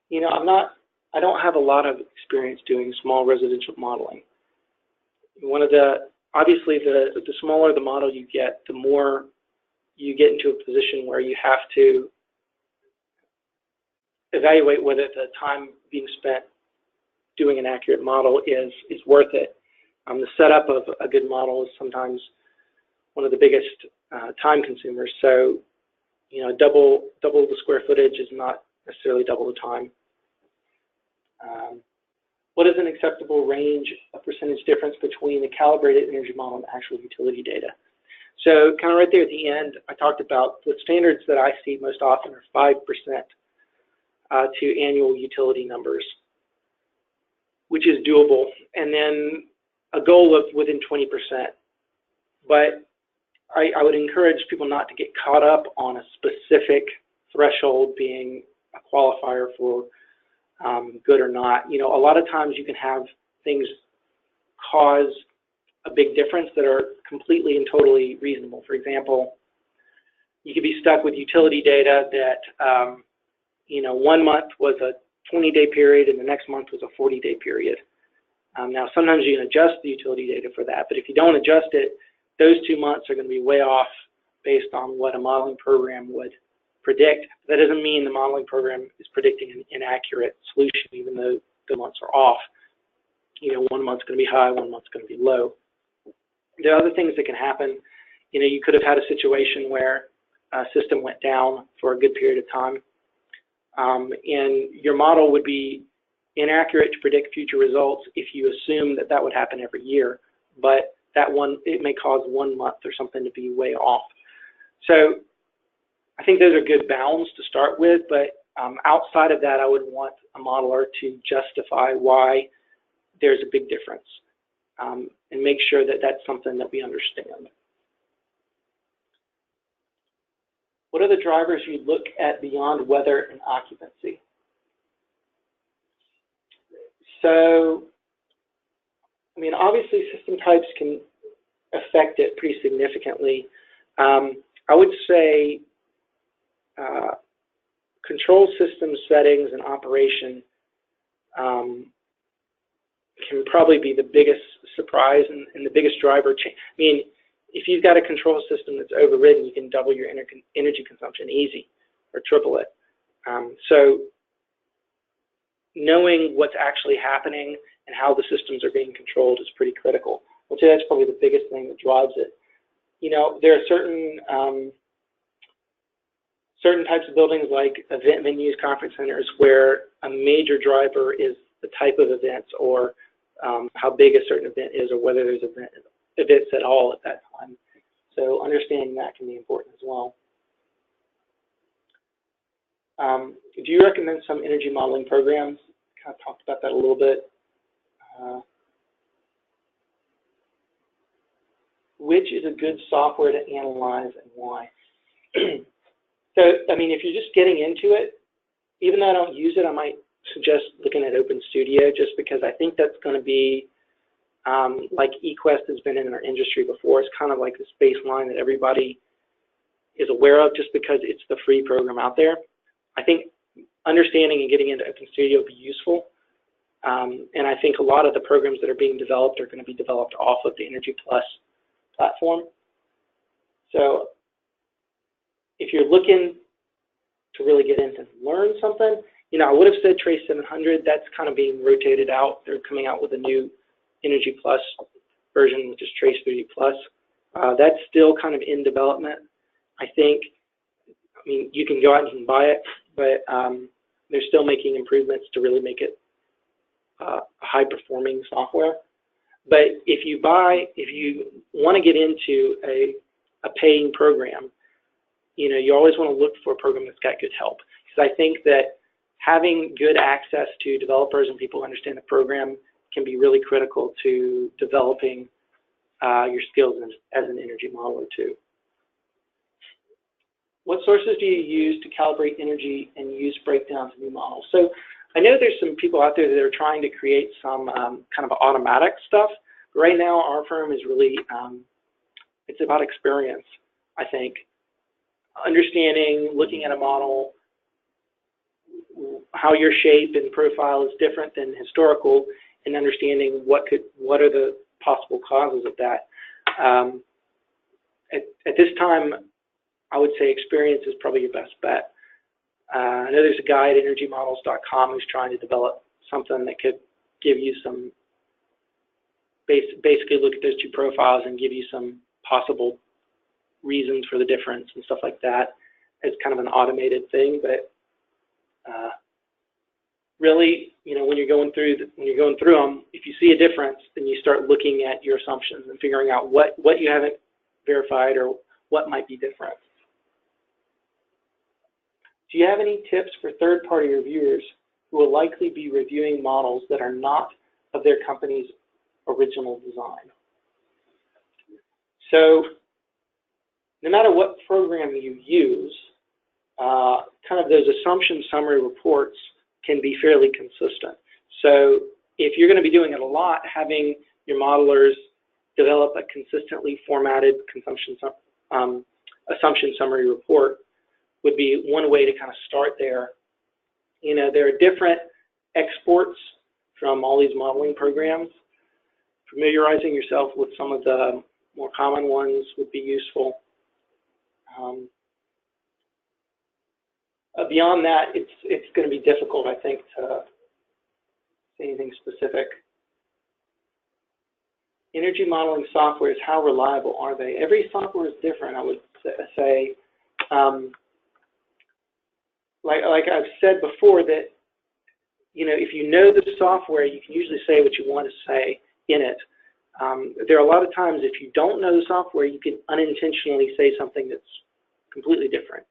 You know, I don't have a lot of experience doing small residential modeling. Obviously the smaller the model you get, the more you get into a position where you have to evaluate whether the time being spent doing an accurate model is worth it. The setup of a good model is sometimes one of the biggest time consumers. So, you know, double the square footage is not necessarily double the time. What is an acceptable range of percentage difference between the calibrated energy model and actual utility data? So kind of right there at the end, I talked about the standards that I see most often are 5% to annual utility numbers, which is doable, and then a goal of within 20%. But I would encourage people not to get caught up on a specific threshold being a qualifier for good or not. You know, a lot of times you can have things cause a big difference that are completely and totally reasonable. For example, you could be stuck with utility data that, you know, 1 month was a 20-day period and the next month was a 40-day period. Now, sometimes you can adjust the utility data for that, but if you don't adjust it, those 2 months are going to be way off based on what a modeling program would predict. That doesn't mean the modeling program is predicting an inaccurate solution, even though the months are off. You know, 1 month's going to be high, 1 month's going to be low. There are other things that can happen. You know, you could have had a situation where a system went down for a good period of time, and your model would be inaccurate to predict future results if you assume that that would happen every year, but it may cause 1 month or something to be way off. So I think those are good bounds to start with, but outside of that, I would want a modeler to justify why there's a big difference and make sure that that's something that we understand. What are the drivers you look at beyond weather and occupancy? So, I mean, obviously system types can affect it pretty significantly. I would say control system settings and operation can probably be the biggest surprise and the biggest driver change. I mean, if you've got a control system that's overridden, you can double your energy consumption easy or triple it. So knowing what's actually happening and how the systems are being controlled is pretty critical. I'd say that's probably the biggest thing that drives it. You know, there are certain types of buildings like event venues, conference centers, where a major driver is the type of events or how big a certain event is or whether there's events at all at that time. So understanding that can be important as well. Do you recommend some energy modeling programs? Kind of talked about that a little bit. Which is a good software to analyze and why? So, I mean, if you're just getting into it, even though I don't use it, I might suggest looking at OpenStudio just because I think that's going to be like eQuest has been in our industry before. It's kind of like this baseline that everybody is aware of just because it's the free program out there. I think understanding and getting into OpenStudio will be useful. And I think a lot of the programs that are being developed are going to be developed off of the Energy Plus platform. So if you're looking to really get into and learn something, you know, I would have said Trace 700. That's kind of being rotated out. They're coming out with a new Energy Plus version, which is Trace 3D Plus. That's still kind of in development. I think, I mean, you can go out and you can buy it, but they're still making improvements to really make it a high-performing software. But if you want to get into a paying program, you know, you always want to look for a program that's got good help. Because I think that having good access to developers and people who understand the program can be really critical to developing your skills as an energy modeler too. What sources do you use to calibrate energy and use breakdowns of new models? So I know there's some people out there that are trying to create some kind of automatic stuff. But right now, our firm is really, it's about experience, I think. Understanding, looking at a model, how your shape and profile is different than historical, and understanding what are the possible causes of that. At this time, I would say experience is probably your best bet. I know there's a guy at energymodels.com who's trying to develop something that could give you some, basically look at those two profiles and give you some possible reasons for the difference and stuff like that. It's kind of an automated thing, but really, you know, when you're going through them, if you see a difference, then you start looking at your assumptions and figuring out what you haven't verified or what might be different. Do you have any tips for third-party reviewers who will likely be reviewing models that are not of their company's original design? So no matter what program you use, kind of those assumption summary reports can be fairly consistent. So if you're going to be doing it a lot, having your modelers develop a consistently formatted assumption summary report would be one way to kind of start there. You know, there are different exports from all these modeling programs. Familiarizing yourself with some of the more common ones would be useful. Beyond that, it's going to be difficult, I think, to say anything specific. Energy modeling softwares, how reliable are they? Every software is different, I would say. Like I've said before, that, you know, if you know the software, you can usually say what you want to say in it. There are a lot of times, if you don't know the software, you can unintentionally say something that's completely different.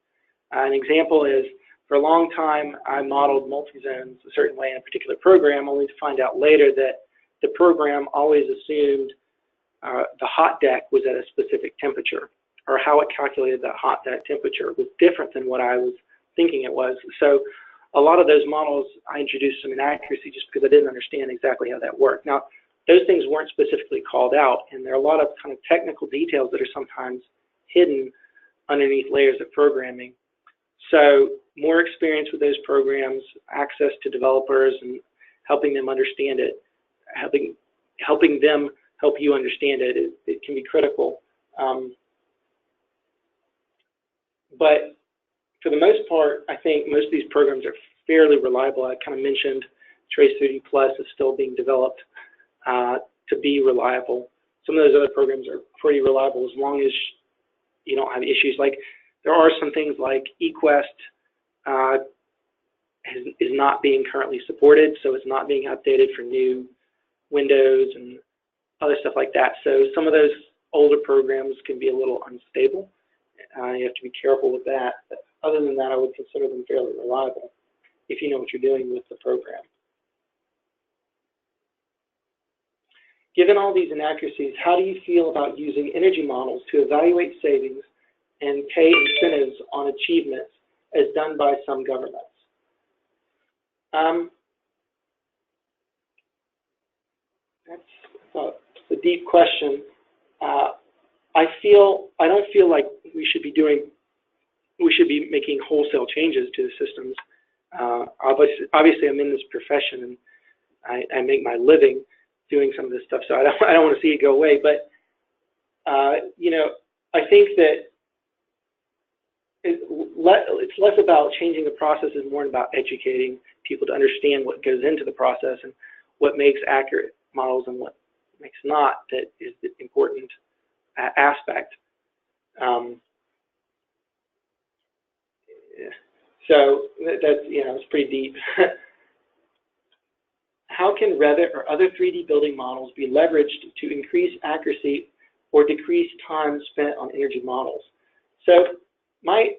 An example is, for a long time, I modeled multi-zones a certain way in a particular program, only to find out later that the program always assumed the hot deck was at a specific temperature, or how it calculated that hot deck temperature was different than what I was thinking it was. So a lot of those models, I introduced some inaccuracy just because I didn't understand exactly how that worked. Now, those things weren't specifically called out, and there are a lot of kind of technical details that are sometimes hidden underneath layers of programming. So more experience with those programs, access to developers and helping them understand it, helping them help you understand it, it can be critical. But for the most part, I think most of these programs are fairly reliable. I kind of mentioned Trace 3D Plus is still being developed to be reliable. Some of those other programs are pretty reliable as long as you don't have issues. Like, there are some things like eQuest is not being currently supported, so it's not being updated for new Windows and other stuff like that. So some of those older programs can be a little unstable. You have to be careful with that. But other than that, I would consider them fairly reliable if you know what you're doing with the program. Given all these inaccuracies, how do you feel about using energy models to evaluate savings and pay incentives on achievements as done by some governments? That's a deep question. I don't feel like we should be making wholesale changes to the systems. Obviously, I'm in this profession and I make my living doing some of this stuff, so I don't want to see it go away. But you know, I think that it's less about changing the process and more about educating people to understand what goes into the process and what makes accurate models and what makes not, that is the important aspect. So that's, you know, it's pretty deep. How can Revit or other 3D building models be leveraged to increase accuracy or decrease time spent on energy models? So my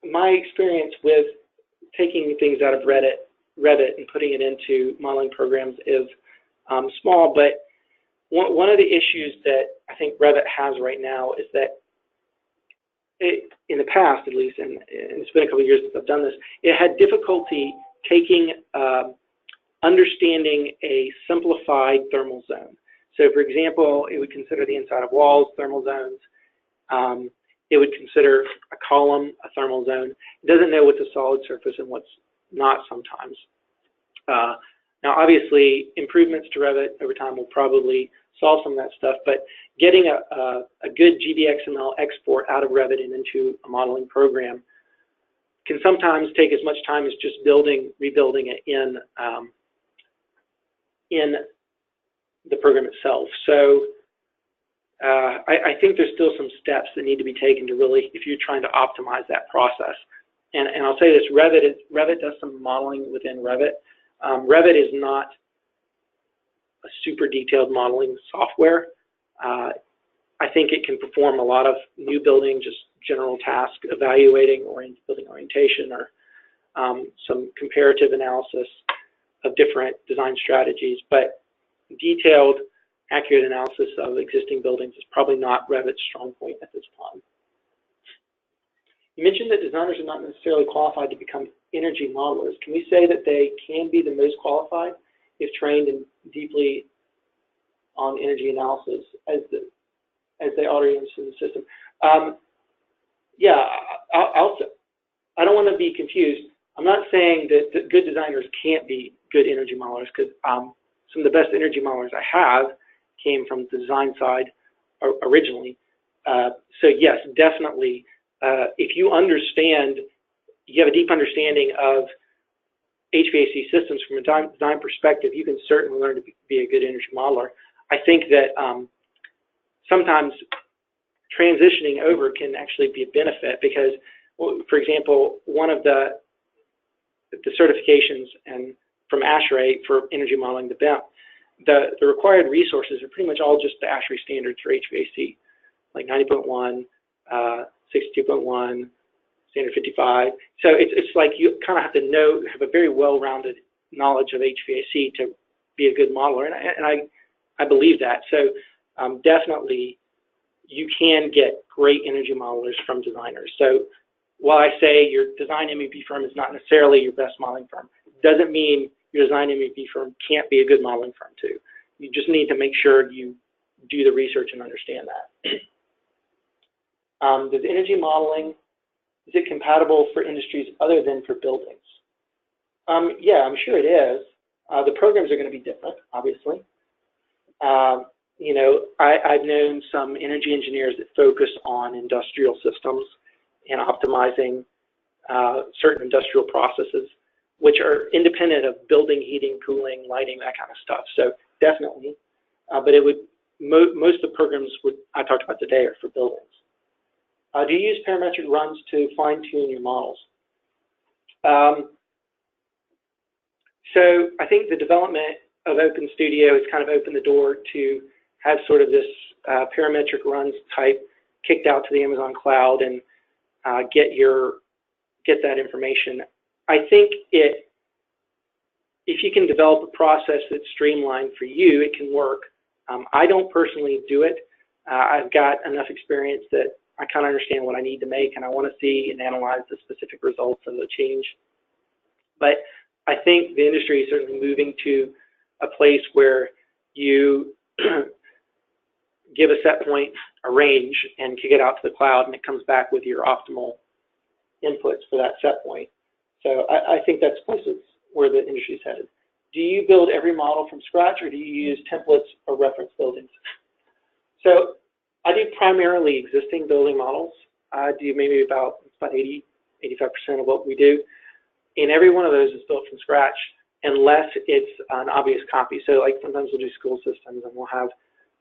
experience with taking things out of Revit and putting it into modeling programs is small, but one of the issues that I think Revit has right now is that in the past, at least, and it's been a couple of years since I've done this, it had difficulty taking, understanding a simplified thermal zone. So, for example, it would consider the inside of walls thermal zones. It would consider a column a thermal zone. It doesn't know what's a solid surface and what's not sometimes. Now, obviously, improvements to Revit over time will probably solve some of that stuff, but getting a good GBXML export out of Revit and into a modeling program can sometimes take as much time as just rebuilding it in the program itself. So I think there's still some steps that need to be taken to really, if you're trying to optimize that process. And I'll say this, Revit does some modeling within Revit. Revit is not a super detailed modeling software. I think it can perform a lot of new building, just general task evaluating, building orientation, or some comparative analysis of different design strategies. But detailed, accurate analysis of existing buildings is probably not Revit's strong point at this time. You mentioned that designers are not necessarily qualified to become energy modelers. Can we say that they can be the most qualified if trained in deeply on energy analysis as they already understand the system? Yeah, I don't want to be confused. I'm not saying that good designers can't be good energy modelers, because some of the best energy modelers I have came from the design side originally. So yes, definitely, if you understand, you have a deep understanding of HVAC systems from a design perspective, you can certainly learn to be a good energy modeler. I think that sometimes transitioning over can actually be a benefit because, for example, one of the certifications and from ASHRAE for energy modeling, the BEMP, the required resources are pretty much all just the ASHRAE standards for HVAC, like 90.1, 62.1, standard 55. So it's like you kind of have to have a very well-rounded knowledge of HVAC to be a good modeler, and I believe that. So definitely you can get great energy modelers from designers. So while I say your design MEP firm is not necessarily your best modeling firm, it doesn't mean your design MEP firm can't be a good modeling firm too. You just need to make sure you do the research and understand that. Does energy modeling, is it compatible for industries other than for buildings? Yeah, I'm sure it is. The programs are going to be different, obviously. You know, I've known some energy engineers that focus on industrial systems and optimizing certain industrial processes, which are independent of building, heating, cooling, lighting, that kind of stuff. So definitely, but it would most of the programs I talked about today are for buildings. Do you use parametric runs to fine-tune your models? So I think the development of OpenStudio has kind of opened the door to have sort of this parametric runs type kicked out to the Amazon cloud and get that information. I think if you can develop a process that's streamlined for you, it can work. I don't personally do it. I've got enough experience that I kind of understand what I need to make, and I want to see and analyze the specific results of the change. But I think the industry is certainly moving to a place where you give a set point, a range, and kick it out to the cloud, and it comes back with your optimal inputs for that set point. So I think that's places where the industry is headed. Do you build every model from scratch, or do you use templates or reference buildings? So I do primarily existing building models. I do maybe about 80, 85% of what we do. And every one of those is built from scratch unless it's an obvious copy. So like sometimes we'll do school systems and we'll have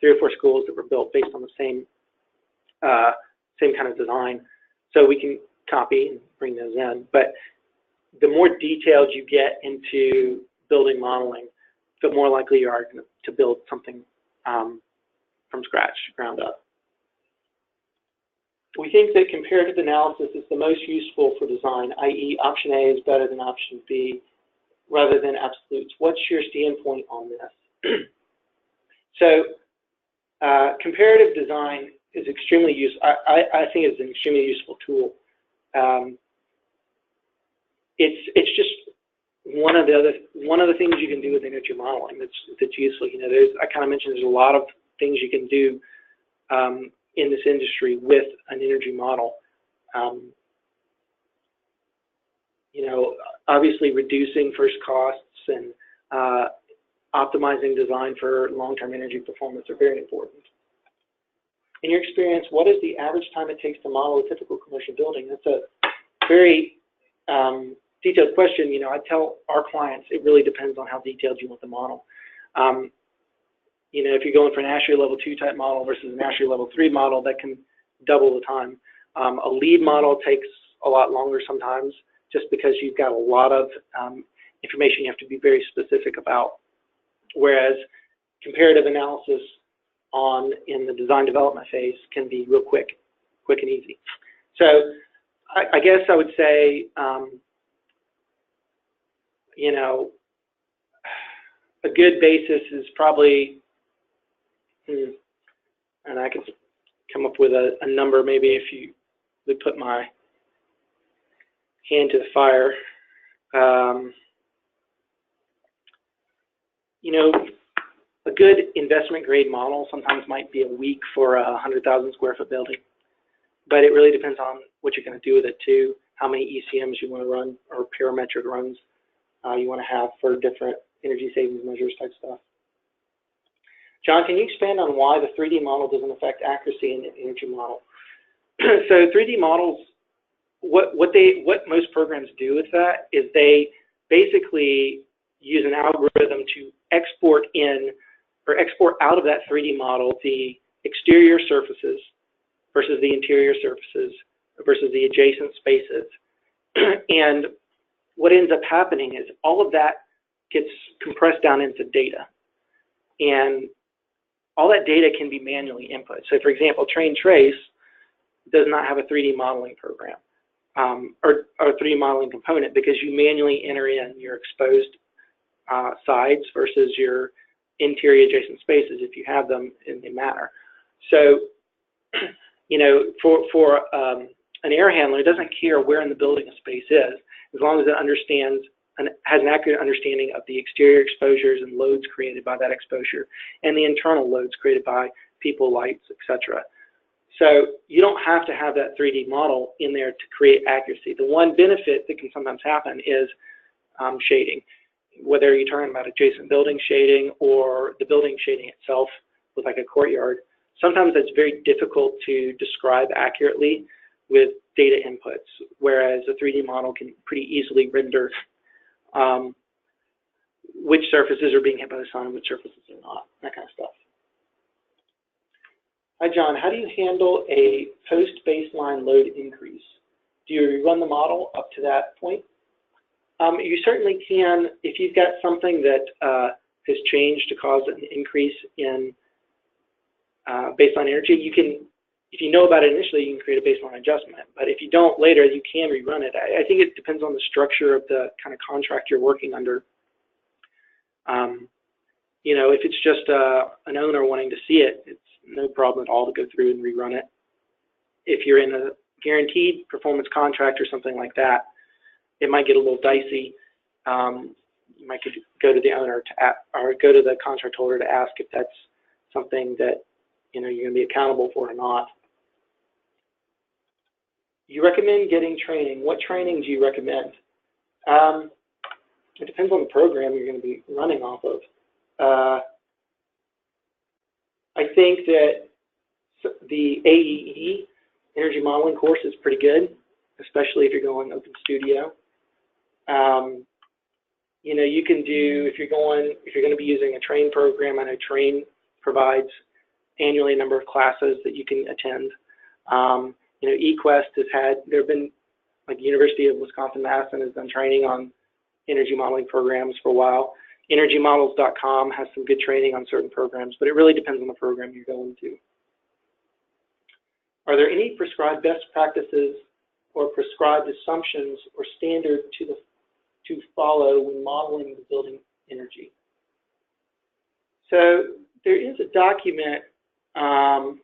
3 or 4 schools that were built based on the same kind of design. So we can copy and bring those in. But the more detailed you get into building modeling, the more likely you are to build something from scratch, ground up. We think that comparative analysis is the most useful for design, i.e. option A is better than option B rather than absolutes. What's your standpoint on this? So comparative design is extremely useful. I think it's an extremely useful tool. It's just one of the things you can do with energy modeling that's useful. You know, I kind of mentioned there's a lot of things you can do in this industry with an energy model. You know, obviously reducing first costs and optimizing design for long-term energy performance are very important. In your experience, what is the average time it takes to model a typical commercial building? That's a very detailed question. You know, I tell our clients it really depends on how detailed you want the model. You know, if you're going for an ASHRAE Level 2 type model versus an ASHRAE Level 3 model, that can double the time. A LEED model takes a lot longer sometimes just because you've got a lot of information you have to be very specific about, whereas comparative analysis in the design development phase can be real quick and easy. So I guess I would say, you know, a good basis is probably, and I could come up with a number maybe if you would put my hand to the fire. You know, a good investment grade model sometimes might be a week for a 100,000 square foot building, but it really depends on what you're going to do with it too, how many ECMs you want to run or parametric runs you want to have for different energy savings measures type stuff. John, can you expand on why the 3D model doesn't affect accuracy in the energy model? So 3D models, what most programs do with that is they basically use an algorithm to export in or export out of that 3D model the exterior surfaces versus the interior surfaces versus the adjacent spaces. And what ends up happening is all of that gets compressed down into data. And all that data can be manually input. So for example, Train Trace does not have a 3D modeling program or a 3D modeling component because you manually enter in your exposed sides versus your interior adjacent spaces if you have them and they matter. So, you know, for an air handler, it doesn't care where in the building a space is, as long as it understands and has an accurate understanding of the exterior exposures and loads created by that exposure and the internal loads created by people, lights, etc. So you don't have to have that 3D model in there to create accuracy. The one benefit that can sometimes happen is shading, whether you're talking about adjacent building shading or the building shading itself with like a courtyard. Sometimes that's very difficult to describe accurately with data inputs, whereas a 3D model can pretty easily render which surfaces are being hit by the sun and which surfaces are not, that kind of stuff. Hi, John. How do you handle a post-baseline load increase? Do you rerun the model up to that point? You certainly can. If you've got something that has changed to cause an increase in baseline energy, you can, if you know about it initially, you can create a baseline adjustment. But if you don't later, you can rerun it. I think it depends on the structure of the kind of contract you're working under. You know, if it's just an owner wanting to see it, it's no problem at all to go through and rerun it. if you're in a guaranteed performance contract or something like that, it might get a little dicey. You might go to the owner or go to the contract holder to ask if that's something that you're going to be accountable for or not. You recommend getting training. What training do you recommend? It depends on the program you're going to be running off of. I think that the AEE energy modeling course is pretty good, especially if you're going Open Studio. You can do, if you're going to be using a Train program, I know Train provides annually a number of classes that you can attend. eQuest there have been, like University of Wisconsin-Madison has done training on energy modeling programs for a while. EnergyModels.com has some good training on certain programs, but it really depends on the program you're going to. Are there any prescribed best practices or prescribed assumptions or standard to follow when modeling the building energy? So there is a document, the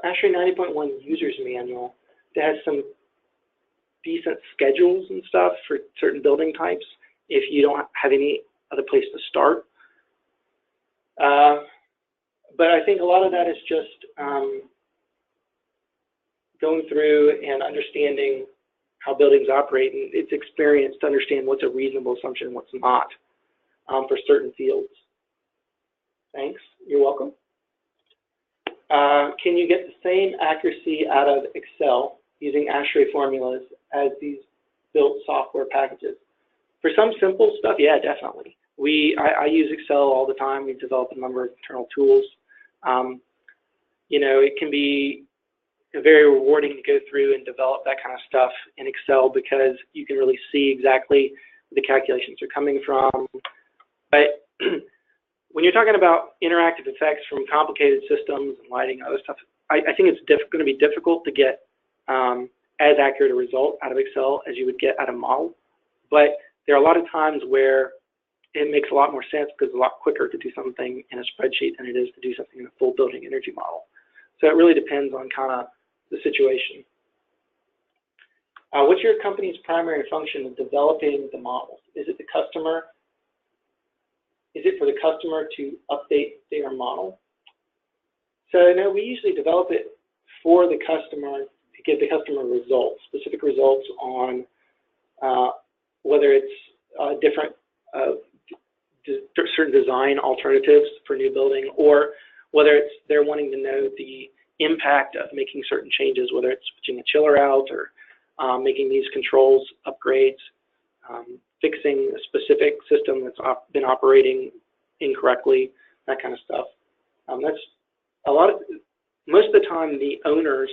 ASHRAE 90.1 User's Manual, that has some decent schedules and stuff for certain building types if you don't have any other place to start. But I think a lot of that is just going through and understanding how buildings operate, and it's experience to understand what's a reasonable assumption and what's not for certain fields. Thanks. You're welcome. Can you get the same accuracy out of Excel using ASHRAE formulas as these built software packages? For some simple stuff, yeah, definitely. I use Excel all the time. We've developed a number of internal tools. It can be very rewarding to go through and develop that kind of stuff in Excel because you can really see exactly where the calculations are coming from. But when you're talking about interactive effects from complicated systems and lighting and other stuff, I think it's going to be difficult to get as accurate a result out of Excel as you would get out of model. But there are a lot of times where it makes a lot more sense because it's a lot quicker to do something in a spreadsheet than it is to do something in a full building energy model. So it really depends on kind of the situation. What's your company's primary function of developing the models? Is it for the customer to update their model? So no, we usually develop it for the customer to give the customer results, specific results on whether it's different certain design alternatives for new building, or whether they're wanting to know the impact of making certain changes, whether it's switching a chiller out or making these controls upgrades, fixing a specific system that's been operating incorrectly, that kind of stuff. Most of the time the owners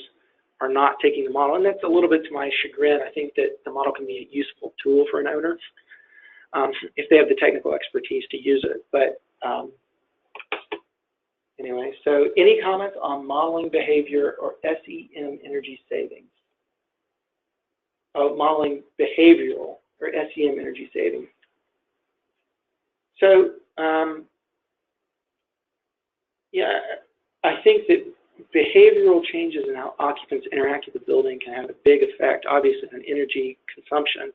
are not taking the model, and that's a little bit to my chagrin. I think that the model can be a useful tool for an owner if they have the technical expertise to use it. But anyway, so any comments on modeling behavior or SEM energy savings? Modeling behavioral or SEM energy savings. So yeah, I think that behavioral changes in how occupants interact with the building can have a big effect, obviously, on energy consumption.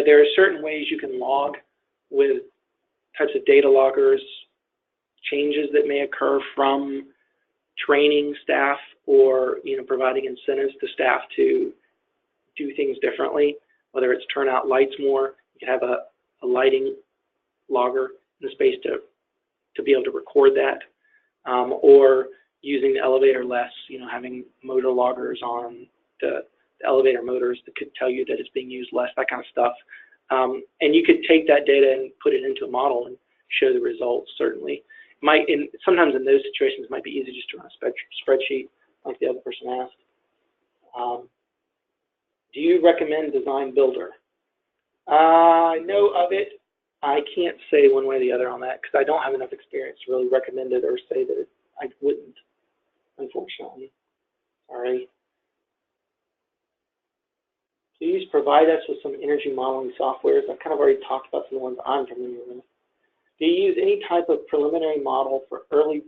There are certain ways you can log with types of data loggers, changes that may occur from training staff or providing incentives to staff to do things differently, whether it's turn out lights more. You can have a lighting logger in the space to be able to record that, or using the elevator less, having motor loggers on the elevator motors that could tell you that it's being used less, that kind of stuff. And you could take that data and put it into a model and show the results, certainly. Sometimes in those situations, it might be easy just to run a spreadsheet like the other person asked. Do you recommend Design Builder? I know of it. I can't say one way or the other on that because I don't have enough experience to really recommend it or say that I wouldn't, unfortunately. Sorry. Please provide us with some energy modeling softwares. I've kind of already talked about some of the ones I'm familiar with. Do you use any type of preliminary model for early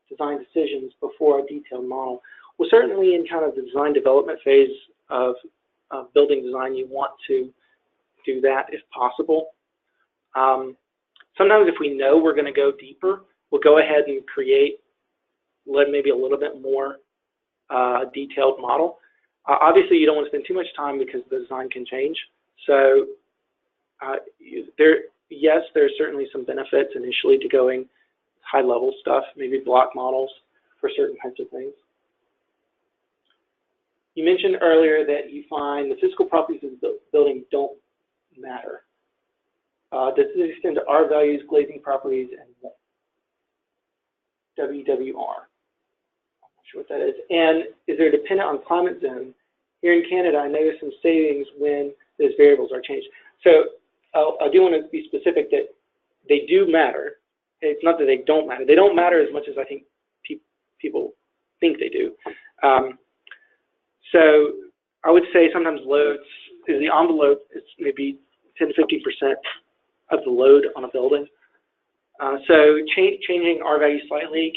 design decisions before a detailed model. Well, certainly in kind of the design development phase of building design, you want to do that if possible. Sometimes if we know we're going to go deeper, we'll go ahead and create maybe a little bit more detailed model. Obviously, you don't want to spend too much time because the design can change. So yes, there's certainly some benefits initially to going high-level stuff, maybe block models for certain types of things. You mentioned earlier that you find the physical properties of the building don't matter. Does this extend to R values, glazing properties, and WWR? I'm not sure what that is. And is there dependent on climate zone? Here in Canada, I noticed some savings when those variables are changed. So I do want to be specific that they do matter. It's not that they don't matter. They don't matter as much as I think people think they do. So I would say sometimes loads, the envelope is maybe 10 to 50% of the load on a building. So changing R value slightly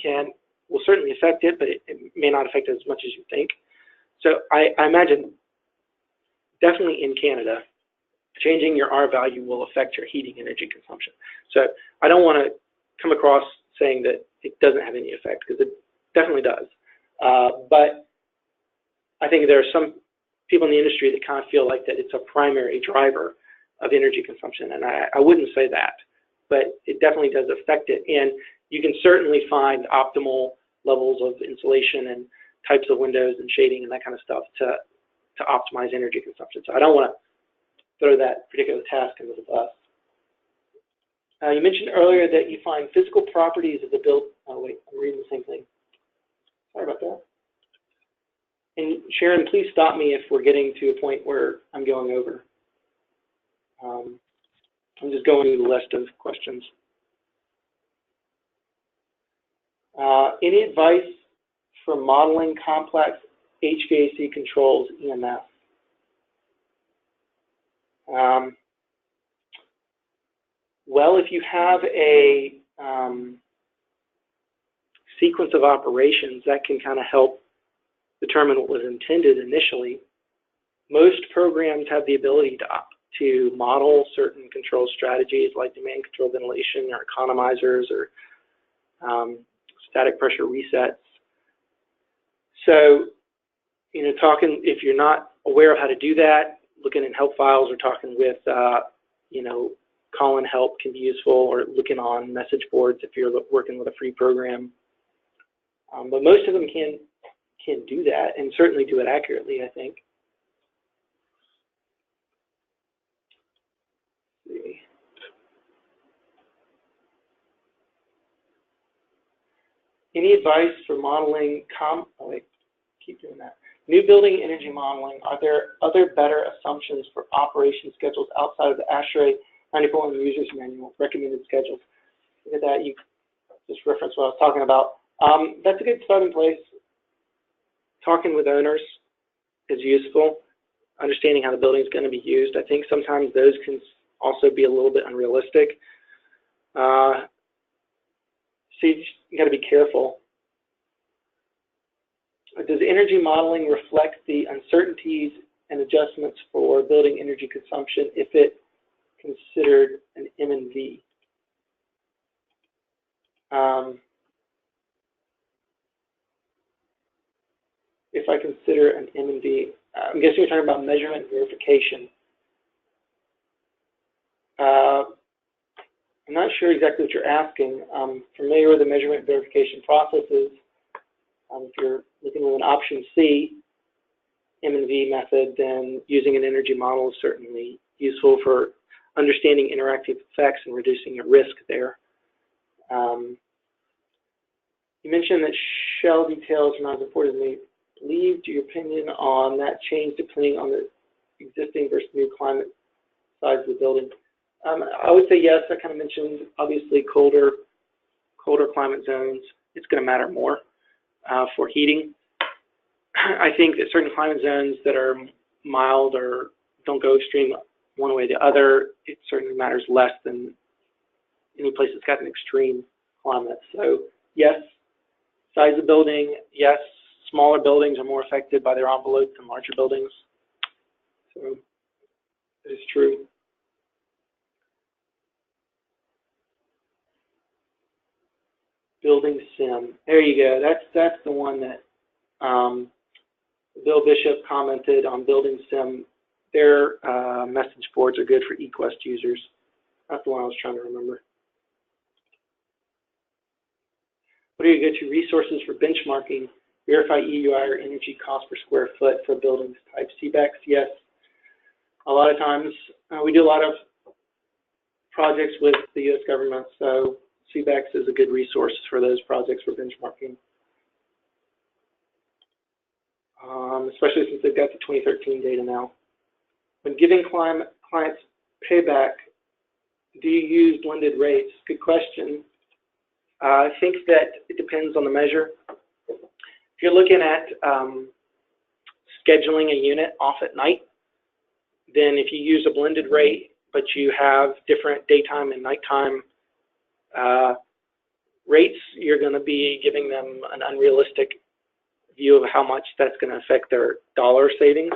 will certainly affect it, but it may not affect it as much as you think. So I imagine definitely in Canada, changing your R value will affect your heating energy consumption. So I don't want to come across saying that it doesn't have any effect, because it definitely does. But I think there are some people in the industry that kind of feel like that it's a primary driver of energy consumption, and I wouldn't say that, but it definitely does affect it. And you can certainly find optimal levels of insulation and types of windows and shading and that kind of stuff to optimize energy consumption. So I don't want to throw that particular task into the bus. You mentioned earlier that you find physical properties of the build. Oh wait, I'm reading the same thing. Sorry about that. And Sharon, please stop me if we're getting to a point where I'm going over. I'm just going through the list of questions. Any advice for modeling complex HVAC controls EMF? Well, if you have a sequence of operations, that can kind of help determine what was intended initially. Most programs have the ability to model certain control strategies like demand control ventilation or economizers or static pressure resets. So, if you're not aware of how to do that, looking in help files or talking with, call-in help can be useful, or looking on message boards if you're working with a free program. But most of them can do that, and certainly do it accurately, I think. Let's see. Any advice for modeling keep doing that. New building energy modeling. Are there other better assumptions for operation schedules outside of the ASHRAE 94 and the user's manual recommended schedules? Look at that. You just referenced what I was talking about. That's a good starting place. Talking with owners is useful. Understanding how the building is going to be used. I think sometimes those can also be a little bit unrealistic. So you got to be careful. Does energy modeling reflect the uncertainties and adjustments for building energy consumption if it considered an M&V? If I consider an M&V, I'm guessing you're talking about measurement and verification. I'm not sure exactly what you're asking. I'm familiar with the measurement and verification processes. If you're looking with an option C, M&V method, then using an energy model is certainly useful for understanding interactive effects and reducing your risk there. You mentioned that shell details are not as important as they believed. Your opinion on that change depending on the existing versus new climate size of the building? I would say yes. I kind of mentioned obviously colder climate zones. It's going to matter more for heating. I think that certain climate zones that are mild or don't go extreme one way or the other, it certainly matters less than any place that's got an extreme climate. So yes, Size of building, yes, smaller buildings are more affected by their envelope than larger buildings. So it is true. Building sim. There you go. That's the one that Bill Bishop commented on Building sim. Their message boards are good for eQuest users. That's the one I was trying to remember. What are your go-to resources for benchmarking? Verify EUI or energy cost per square foot for buildings type CBEX? Yes. A lot of times we do a lot of projects with the U.S. government, so CBEX is a good resource for those projects for benchmarking. Especially since they've got the 2013 data now. When giving clients payback, do you use blended rates? Good question. I think that it depends on the measure. If you're looking at scheduling a unit off at night, then if you use a blended rate, but you have different daytime and nighttime rates, you're going to be giving them an unrealistic view of how much that's going to affect their dollar savings.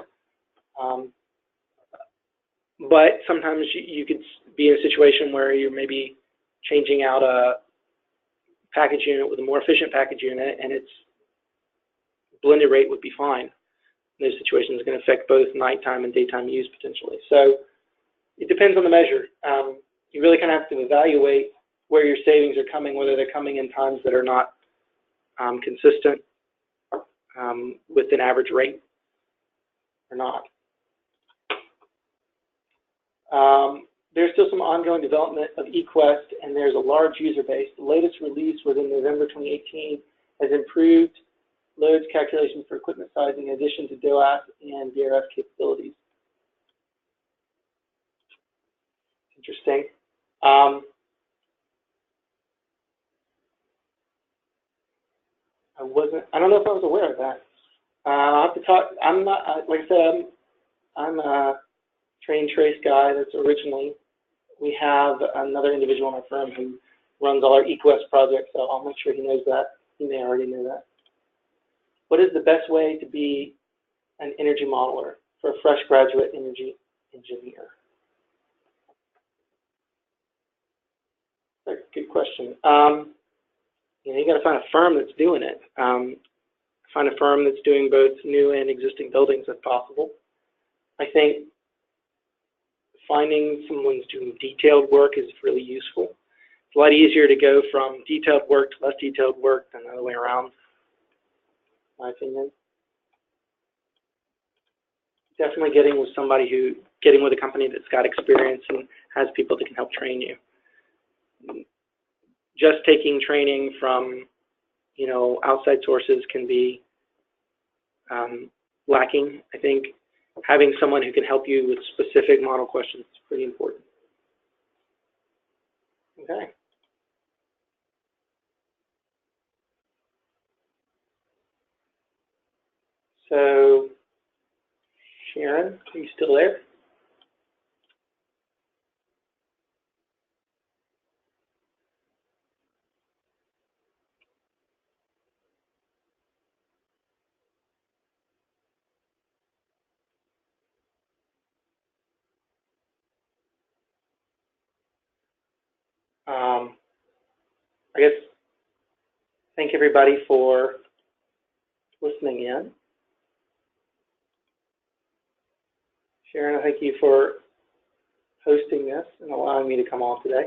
But sometimes you could be in a situation where you're maybe changing out a package unit with a more efficient package unit, and its blended rate would be fine. In those situations, it's going to affect both nighttime and daytime use potentially. So it depends on the measure. You really kind of have to evaluate where your savings are coming, whether they're coming in times that are not consistent with an average rate or not. There's still some ongoing development of eQuest, and there's a large user base. The latest release within November 2018 has improved loads calculations for equipment sizing in addition to DOAS and VRF capabilities. Interesting. I don't know if I was aware of that. I'll have to talk. I'm not, like I said, I'm a train trace guy that's originally. We have another individual in our firm who runs all our eQuest projects, so I'll make sure he knows that. He may already know that. What is the best way to be an energy modeler for a fresh graduate energy engineer? That's a good question. You got to find a firm that's doing it. Find a firm that's doing both new and existing buildings if possible. I think finding someone who's doing detailed work is really useful. It's a lot easier to go from detailed work to less detailed work than the other way around, in my opinion. Definitely getting with a company that's got experience and has people that can help train you. Just taking training from, outside sources can be lacking. I think having someone who can help you with specific model questions is pretty important. Okay. So, Sharon, are you still there? I guess thank everybody for listening in. Sharon, I thank you for hosting this and allowing me to come on today.